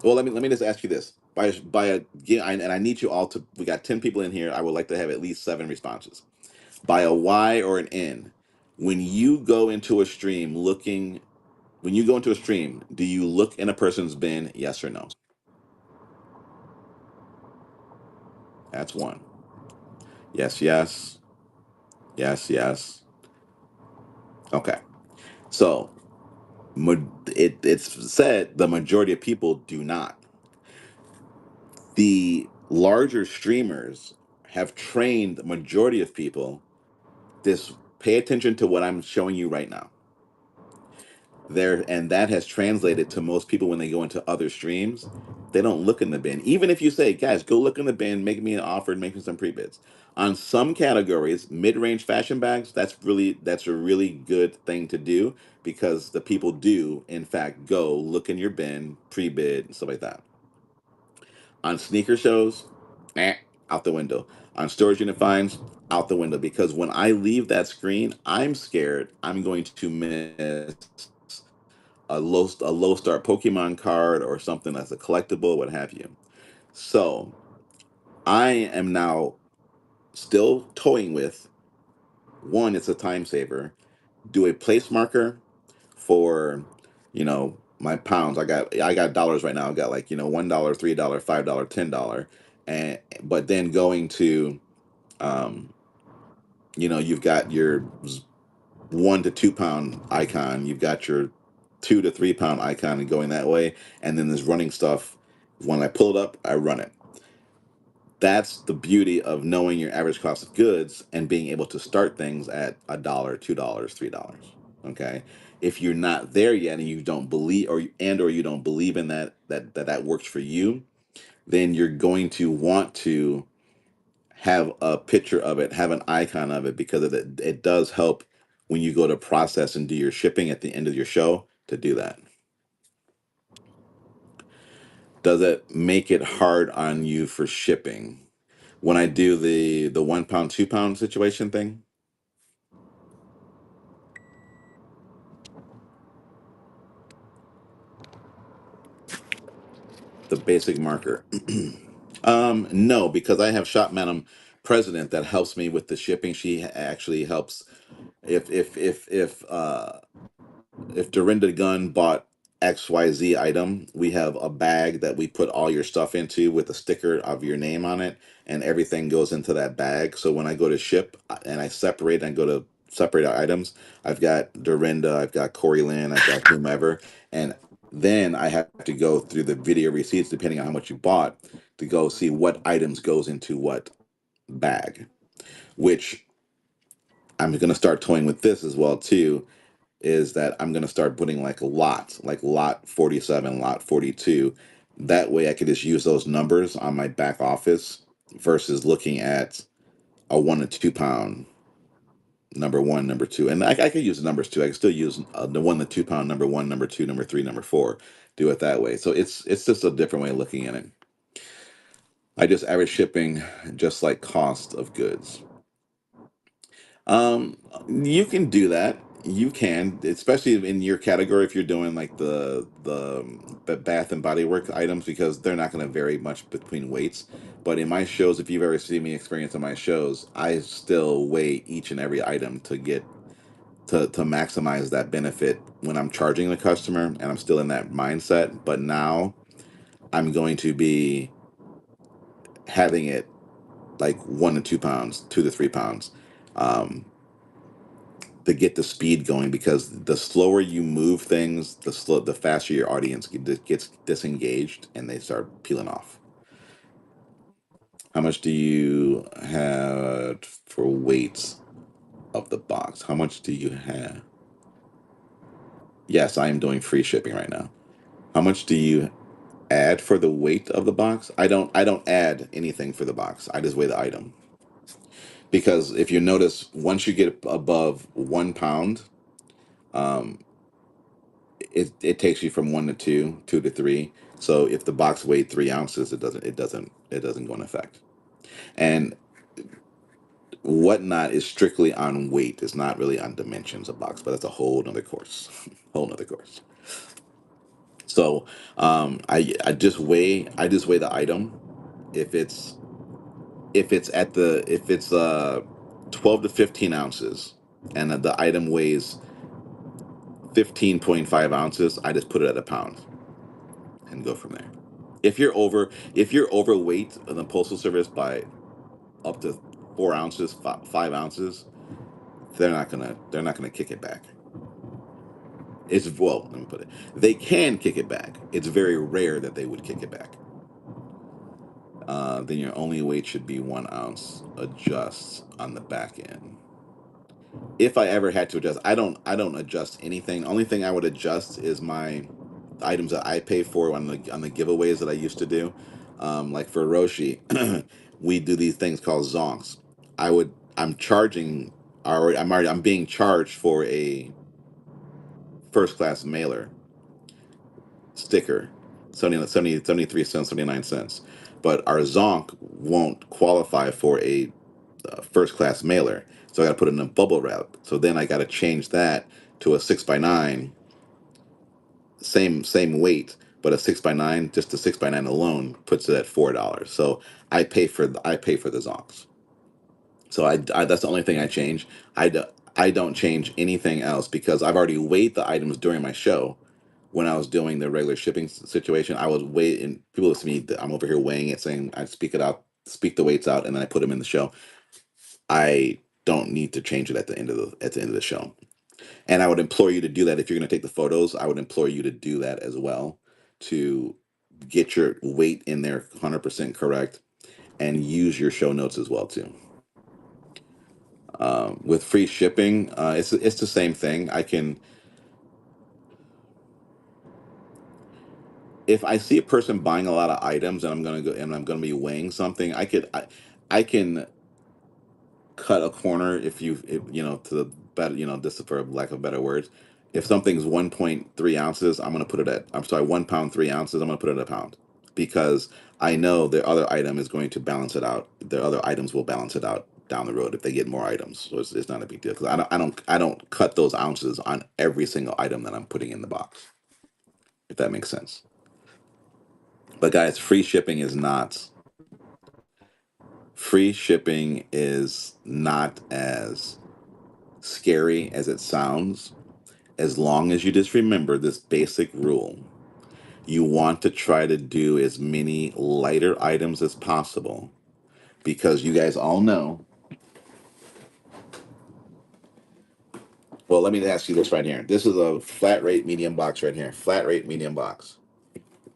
Well, let me just ask you this: by a yeah, and I need you all to. We got 10 people in here. I would like to have at least 7 responses. By a Y or an N. When you go into a stream looking, when you go into a stream, do you look in a person's bin? Yes or no? That's one. Yes, yes, yes, yes. Okay. So it's said the majority of people do not. The larger streamers have trained the majority of people this pay attention to what I'm showing you right now. There, and that has translated to most people when they go into other streams, they don't look in the bin. Even if you say, guys, go look in the bin, make me an offer, and make me some pre-bids. On some categories, mid-range fashion bags, that's a really good thing to do because the people do, in fact, go look in your bin, pre-bid, and stuff like that. On sneaker shows, eh, out the window. On storage unit finds, out the window. Because when I leave that screen, I'm scared I'm going to miss a low start Pokemon card or something that's a collectible, what have you. So I am now still toying with one, it's a time saver. Do a place marker for, my pounds. I got dollars right now. I got like, $1, $3, $5, $10. And but then going to um, you've got your 1 to 2 pound icon, you've got your 2 to 3 pound icon and going that way, and then this running stuff. When I pull it up, I run it. That's the beauty of knowing your average cost of goods and being able to start things at $1, $2, $3. Okay. If you're not there yet and you don't believe or you don't believe in that works for you, then you're going to want to have a picture of it, have an icon of it, because it does help when you go to process and do your shipping at the end of your show to do that. Does it make it hard on you for shipping? When I do the 1 pound, 2 pound situation thing, the basic marker. No, because I have Shop Madam President that helps me with the shipping. She actually helps if Dorinda Gunn bought XYZ item, we have a bag that we put all your stuff into with a sticker of your name on it, and everything goes into that bag. So when I go to ship and I separate and go to separate our items, I've got Dorinda, I've got Corey Lynn, I've got whomever, and then I have to go through the video receipts depending on how much you bought to go see what items goes into what bag, which I'm going to start toying with this as well too, is that I'm going to start putting like lot 47, lot 42. That way I could just use those numbers on my back office versus looking at a 1 to 2 pound number one, number two. And I could use the numbers too. I can still use the 1 to 2 pound number one, number two, number three, number four. Do it that way. So it's just a different way of looking at it. I just average shipping just like cost of goods. Um, you can do that. You can, especially in your category if you're doing like the Bath and Body Works items because they're not going to vary much between weights. But in my shows, if you've ever seen me experience in my shows, I still weigh each and every item to get to maximize that benefit when I'm charging the customer, and I'm still in that mindset. But now I'm going to be having it like 1 to 2 pounds, 2 to 3 pounds. Um, to get the speed going because the slower you move things, the faster your audience gets disengaged and they start peeling off. How much do you have for weights of the box? How much do you have? Yes, I am doing free shipping right now. How much do you add for the weight of the box? I don't add anything for the box. I just weigh the item. because if you notice, once you get above 1 pound, um, it takes you from 1 to 2, 2 to 3. So if the box weighed 3 ounces, it doesn't go in effect. And whatnot is strictly on weight. It's not really on dimensions of box, but that's a whole nother course. Whole nother course. So I just weigh the item. If it's if it's 12 to 15 ounces and the item weighs 15.5 ounces, I just put it at a pound and go from there. If you're overweight in the postal service by up to 4 ounces, 5 ounces, they're not gonna kick it back. It's well, let me put it. They can kick it back. It's very rare that they would kick it back. Then your only weight should be 1 ounce. Adjust on the back end. If I ever had to adjust, I don't adjust anything. The only thing I would adjust is my items that I pay for on the giveaways that I used to do. Like for Roshi, we do these things called zonks. I'm charging I'm being charged for a first class mailer sticker, 73 cents, 79 cents. But our zonk won't qualify for a first class mailer. So I got to put it in a bubble wrap. So then I got to change that to a 6x9, same weight, but a 6x9, just the 6x9 alone puts it at $4. So I pay for the zonks. So that's the only thing I change. I don't change anything else because I've already weighed the items during my show. When I was doing the regular shipping situation, I was weighing. People listen to me. I'm over here weighing it, saying I speak it out, speak the weights out, and then I put them in the show. I don't need to change it at the end of the show. And I would implore you to do that if you're going to take the photos. I would implore you to do that as well to get your weight in there 100% correct and use your show notes as well too. With free shipping, it's the same thing. I can if I see a person buying a lot of items and I'm gonna be weighing something, I can cut a corner if to the better just for lack of better words. If something's 1.3 ounces, I'm sorry, 1 pound 3 ounces, I'm gonna put it at a pound because I know the other item is going to balance it out. The other items will balance it out down the road if they get more items. So it's not a big deal because I don't cut those ounces on every single item that I'm putting in the box, if that makes sense. But guys, free shipping is not as scary as it sounds, as long as you just remember this basic rule. You want to try to do as many lighter items as possible because you guys all know. Well, let me ask you this right here. This is a flat rate medium box right here. Flat rate medium box.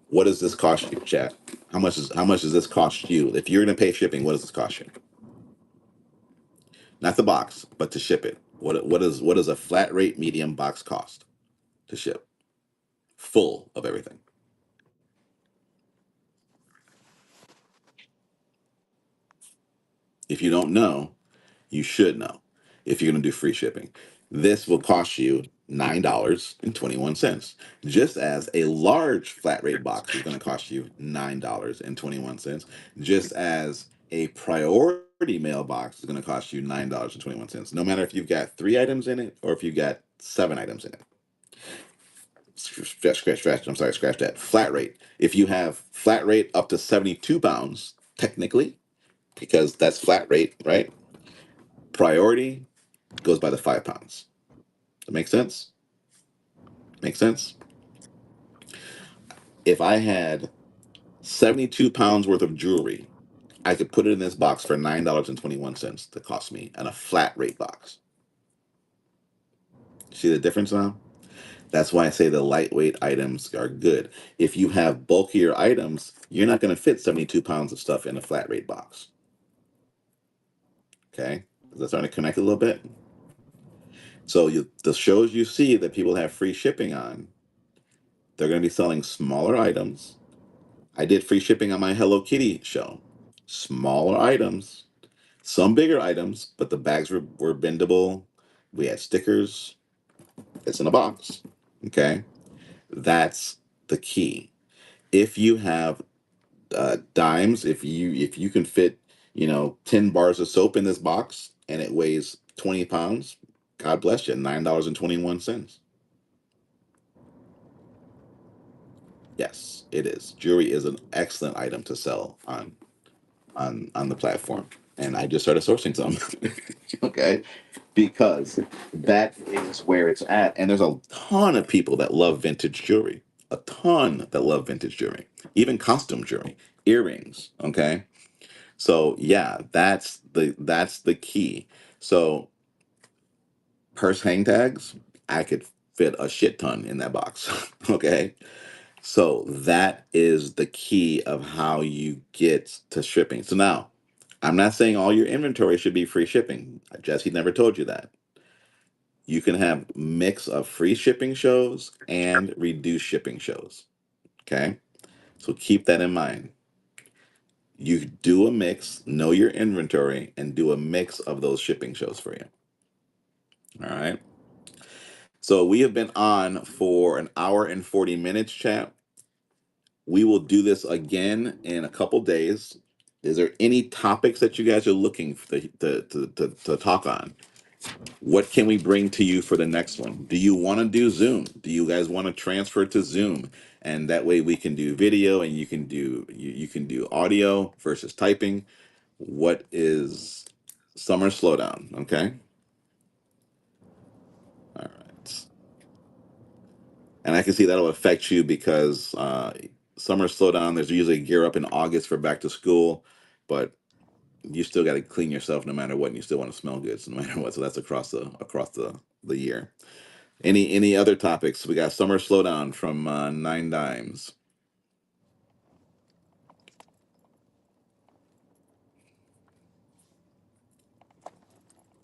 What does this cost you, chat? How much does this cost you? If you're going to pay shipping, what does this cost you? Not the box, but to ship it. What does a flat rate medium box cost to ship? Full of everything. If you don't know, you should know if you're going to do free shipping. This will cost you $9.21, just as a large flat rate box is going to cost you $9.21, just as a priority mailbox is going to cost you $9.21, no matter if you've got 3 items in it or if you've got 7 items in it. Scratch. I'm sorry, scratch that. Flat rate. If you have flat rate up to 72 pounds, technically, because that's flat rate, right? Priority goes by the 5 pounds. That makes sense? Makes sense? If I had 72 pounds worth of jewelry, I could put it in this box for $9.21 to cost me and a flat rate box. See the difference now? That's why I say the lightweight items are good. If you have bulkier items, you're not going to fit 72 pounds of stuff in a flat rate box. Okay? Is that starting to connect a little bit? So the shows you see that people have free shipping on, they're going to be selling smaller items. I did free shipping on my Hello Kitty show. Smaller items, Some bigger items, but the bags were bendable. We had stickers. It's in a box. Okay. That's the key. If you have dimes, if you can fit, 10 bars of soap in this box and it weighs 20 pounds, God bless you, $9.21. Yes, it is. Jewelry is an excellent item to sell on the platform, and I just started sourcing some. Okay, because that is where it's at, and there's a ton of people that love vintage jewelry, a ton that love vintage jewelry, even costume jewelry, earrings. Okay, so yeah, that's the key. So purse hang tags, I could fit a shit ton in that box. Okay, so that is the key of how you get to shipping. So now, I'm not saying all your inventory should be free shipping. Jesse never told you that. You can have mix of free shipping shows and reduced shipping shows. Okay? So keep that in mind. You do a mix, know your inventory, and do a mix of those shipping shows for you. All right. So we have been on for an hour and 40 minutes, chat. We will do this again in a couple days. Is there any topics that you guys are looking to talk on? What can we bring to you for the next one? Do you want to do Zoom? Do you guys want to transfer to Zoom? And that way we can do video and you can do audio versus typing. What is summer slowdown? Okay. All right. And I can see that'll affect you because summer slowdown, there's usually gear up in August for back to school, but you still got to clean yourself no matter what, and you still want to smell good, so no matter what. So that's across the year. Any other topics? We got summer slowdown from Nine Dimes.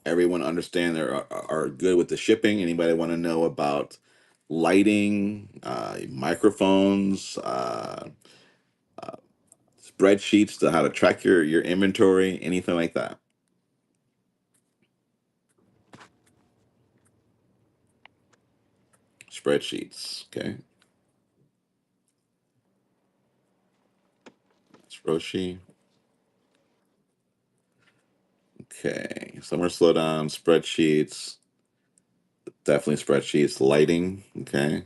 Everyone understand are good with the shipping. Anybody want to know about lighting, microphones, spreadsheets to how to track your inventory, anything like that? Spreadsheets. Okay. That's Roshi. Okay. Summer slowdown, spreadsheets. Definitely spreadsheets. Lighting. Okay.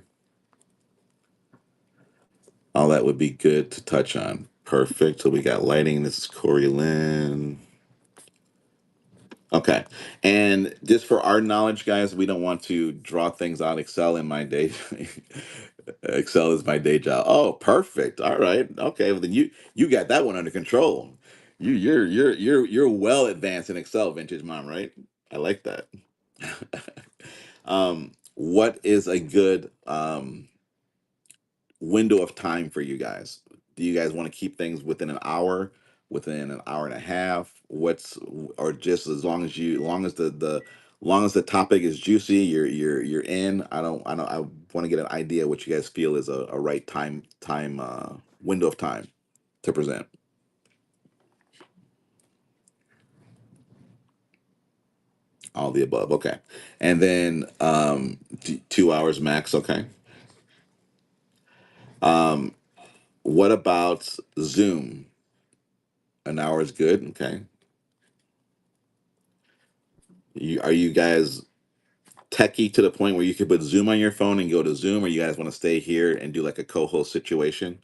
All that would be good to touch on. Perfect. So we got lighting. This is Corey Lynn. Okay. And just for our knowledge, guys, we don't want to draw things out. Excel in my day. Excel is my day job. Oh, perfect. All right. Okay. Well, then you got that one under control. You're well advanced in Excel, vintage mom, right? I like that. What is a good window of time for you guys? Do you guys want to keep things within an hour, within an hour and a half? Or just as long as the topic is juicy, you're in. I want to get an idea what you guys feel is a right time window of time to present. All the above. Okay. And then 2 hours max. Okay. Um, what about Zoom? An hour is good. Okay. Are you guys techie to the point where you could put Zoom on your phone and go to Zoom, or you guys want to stay here and do like a co-host situation?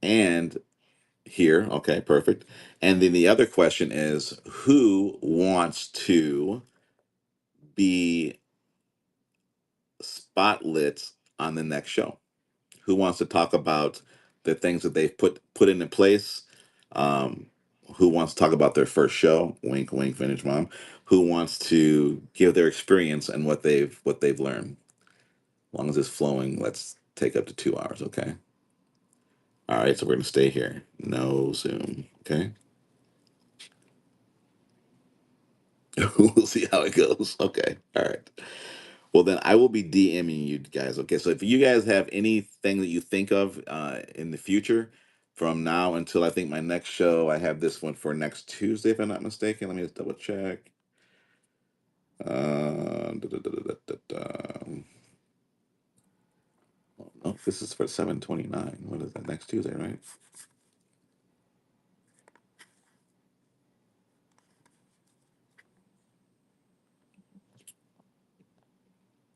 And here, okay, perfect. And then the other question is, who wants to be spotlit on the next show? Who wants to talk about the things that they've put into place? Um, who wants to talk about their first show? Wink, wink, vintage mom. Who wants to give their experience and what they've learned? As long as it's flowing, let's take up to 2 hours, okay? All right, so we're gonna stay here. No Zoom, okay? We'll see how it goes. Okay, all right. Well, then I will be DMing you guys, okay? So if you guys have anything that you think of in the future, from now until I think my next show. I have this one for next Tuesday, if I'm not mistaken. Let me just double check. Da, da, da, da, da, da. Oh, no, this is for 7/29. What is that? Next Tuesday, right?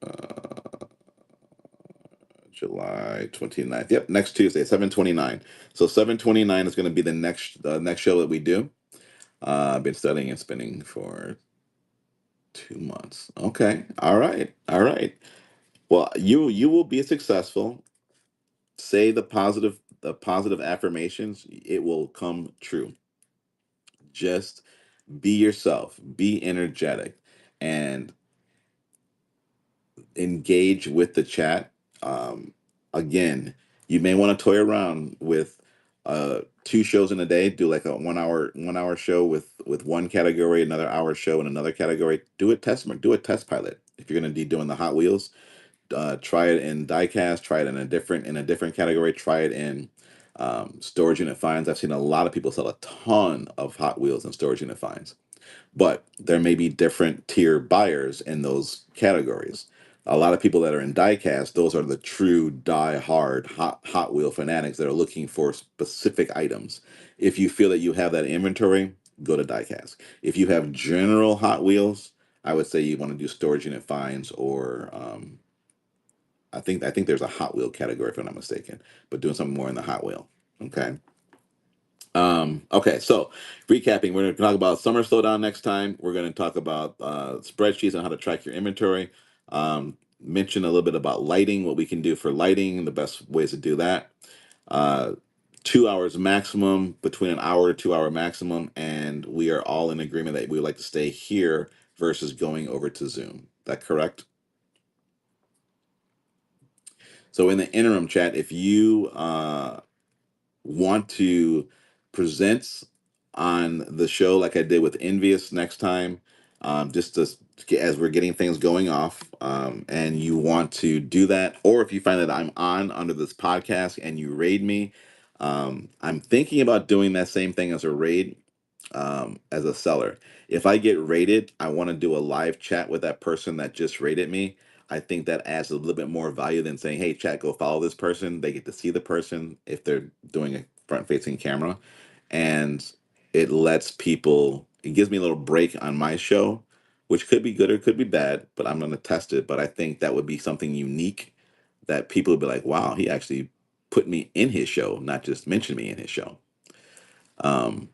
Uh, July 29th. Yep, next Tuesday, 7/29. So 7/29 is going to be the next show that we do. I've been studying and spinning for 2 months. Okay. All right. All right. Well, you will be successful. Say the positive affirmations. It will come true. Just be yourself. Be energetic, and engage with the chat. Again, you may want to toy around with two shows in a day. Do like a 1 hour show with one category, another hour show in another category. Do a test pilot. If you're going to be doing the Hot Wheels, try it in diecast. Try it in a different category. Try it in storage unit finds. I've seen a lot of people sell a ton of Hot Wheels and storage unit finds, but there may be different tier buyers in those categories. A lot of people that are in diecast, those are the true die-hard Hot Wheel fanatics that are looking for specific items. If you feel that you have that inventory, go to diecast. If you have general Hot Wheels, I would say you want to do storage unit finds, or I think there's a Hot Wheel category if I'm not mistaken, but doing something more in the Hot Wheel. Okay. Okay, so recapping, we're going to talk about summer slowdown next time. We're going to talk about spreadsheets and how to track your inventory. Mention a little bit about lighting, what we can do for lighting, and the best ways to do that. 2 hours maximum, between an hour to 2 hour maximum, and we are all in agreement that we would like to stay here versus going over to Zoom. That correct? So in the interim chat, if you want to present on the show like I did with Envious next time, just to as we're getting things going off, and you want to do that, or if you find that I'm on under this podcast and you raid me, I'm thinking about doing that same thing as a raid, as a seller. If I get rated, I want to do a live chat with that person that just rated me. I think that adds a little bit more value than saying, "Hey, chat, go follow this person." They get to see the person if they're doing a front-facing camera, and it gives me a little break on my show, which could be good or could be bad, but I'm going to test it. But I think that would be something unique that people would be like, "Wow, he actually put me in his show, not just mentioned me in his show."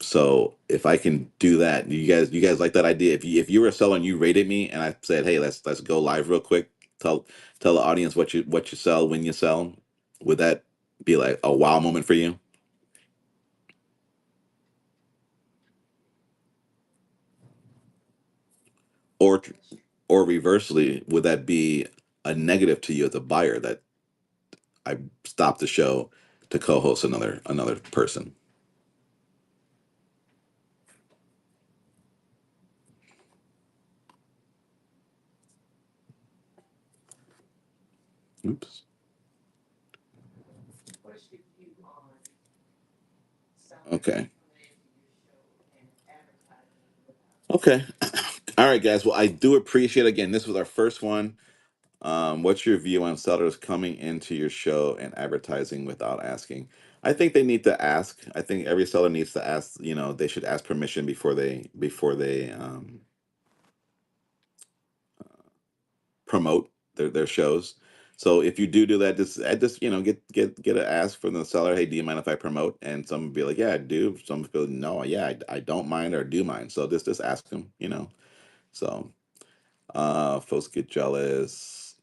So if I can do that, you guys like that idea? If you were a seller and you rated me and I said, "Hey, let's go live real quick. Tell the audience what you sell when you sell." Would that be like a wow moment for you? Or or reversely, would that be a negative to you as a buyer that I stopped the show to co-host another person? Oops. Okay. Okay. All right, guys. Well, I do appreciate, again, this was our first one. What's your view on sellers coming into your show and advertising without asking? I think they need to ask. I think every seller needs to ask. They should ask permission before they promote their shows. So if you do that, just get an ask from the seller. Hey, do you mind if I promote? And some will be like, yeah, I do. Some will be, no, yeah, I don't mind or do mind. So just ask them. So folks get jealous.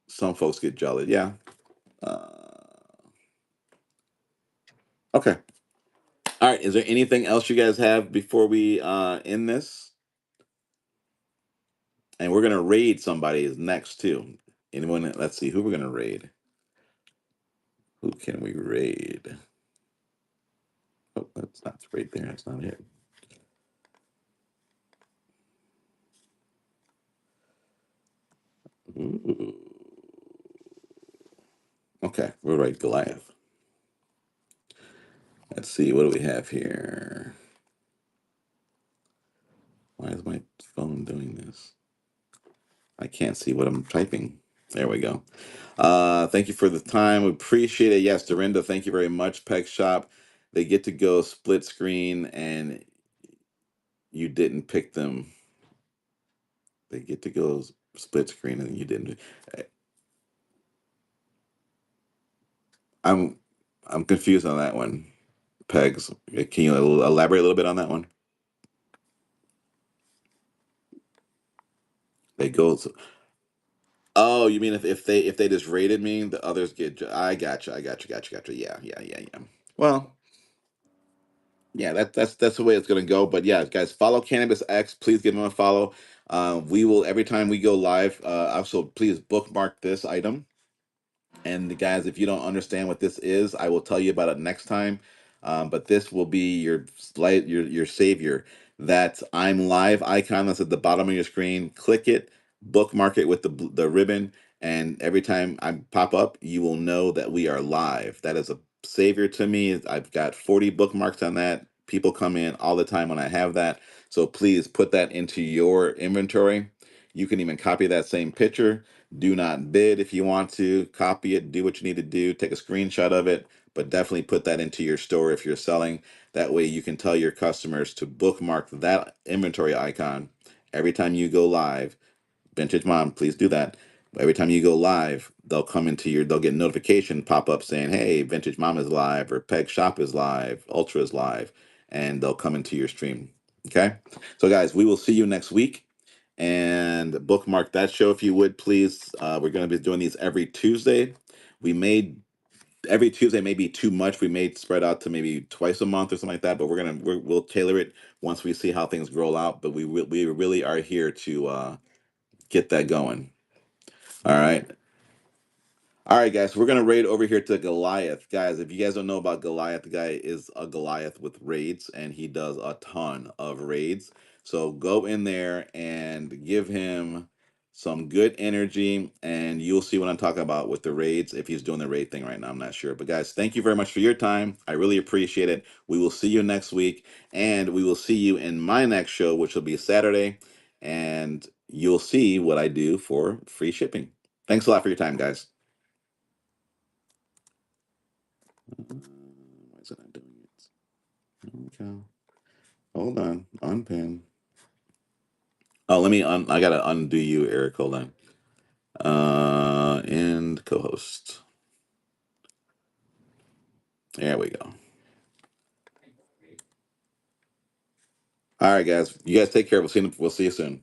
Some folks get jealous. Yeah. Uh, okay. All right. Is there anything else you guys have before we end this? And we're gonna raid somebody is next too. Anyone? Let's see who we're gonna raid. Who can we raid? Oh, that's not right there. That's not it. Ooh. Okay, we'll raid Goliath. Let's see, what do we have here? Why is my phone doing this? I can't see what I'm typing. There we go. Thank you for the time. We appreciate it. Yes, Dorinda, thank you very much. Peg Shop, they get to go split screen and you didn't pick them. They get to go split screen and you didn't. I'm I'm confused on that one. Pegs, can you elaborate a little bit on that one? They go. Oh, you mean if they just rated me, the others get? I gotcha. I gotcha. Gotcha. Gotcha. Yeah. Yeah. Yeah. Yeah. Well, yeah. That's the way it's gonna go. But yeah, guys, follow Cannabis X. Please give them a follow. We will every time we go live. Also, please bookmark this item. And the guys, if you don't understand what this is, I will tell you about it next time. But this will be your light, your savior. That I'm live icon that's at the bottom of your screen. Click it, bookmark it with the ribbon, and every time I pop up, you will know that we are live. That is a savior to me. I've got 40 bookmarks on that. People come in all the time when I have that. So please put that into your inventory. You can even copy that same picture, do not bid if you want to. Copy it, do what you need to do, take a screenshot of it, but definitely put that into your store if you're selling. That way you can tell your customers to bookmark that inventory icon every time you go live. Vintage Mom, please do that. Every time you go live, they'll get notification pop up saying, hey, Vintage Mom is live or Peg Shop is live, Ultra is live, and they'll come into your stream. Okay? So guys, we will see you next week and bookmark that show if you would please. We're going to be doing these every Tuesday. We made every Tuesday may be too much. We may spread out to maybe twice a month or something like that. But we'll tailor it once we see how things roll out. But we really are here to get that going. All right. All right, guys, we're gonna raid over here to Goliath, guys. If you guys don't know about Goliath, the guy is a Goliath with raids, and he does a ton of raids. So go in there and give him some good energy, and you'll see what I'm talking about with the raids. If he's doing the raid thing right now, I'm not sure. But guys, thank you very much for your time. I really appreciate it. We will see you next week, and we will see you in my next show, which will be Saturday, and you'll see what I do for free shipping. Thanks a lot for your time, guys. Why is it not doing it? Okay. Hold on. Unpin. Oh, I gotta undo you, Eric. Hold on. And co-host. There we go. All right, guys. You guys take care. We'll see you soon.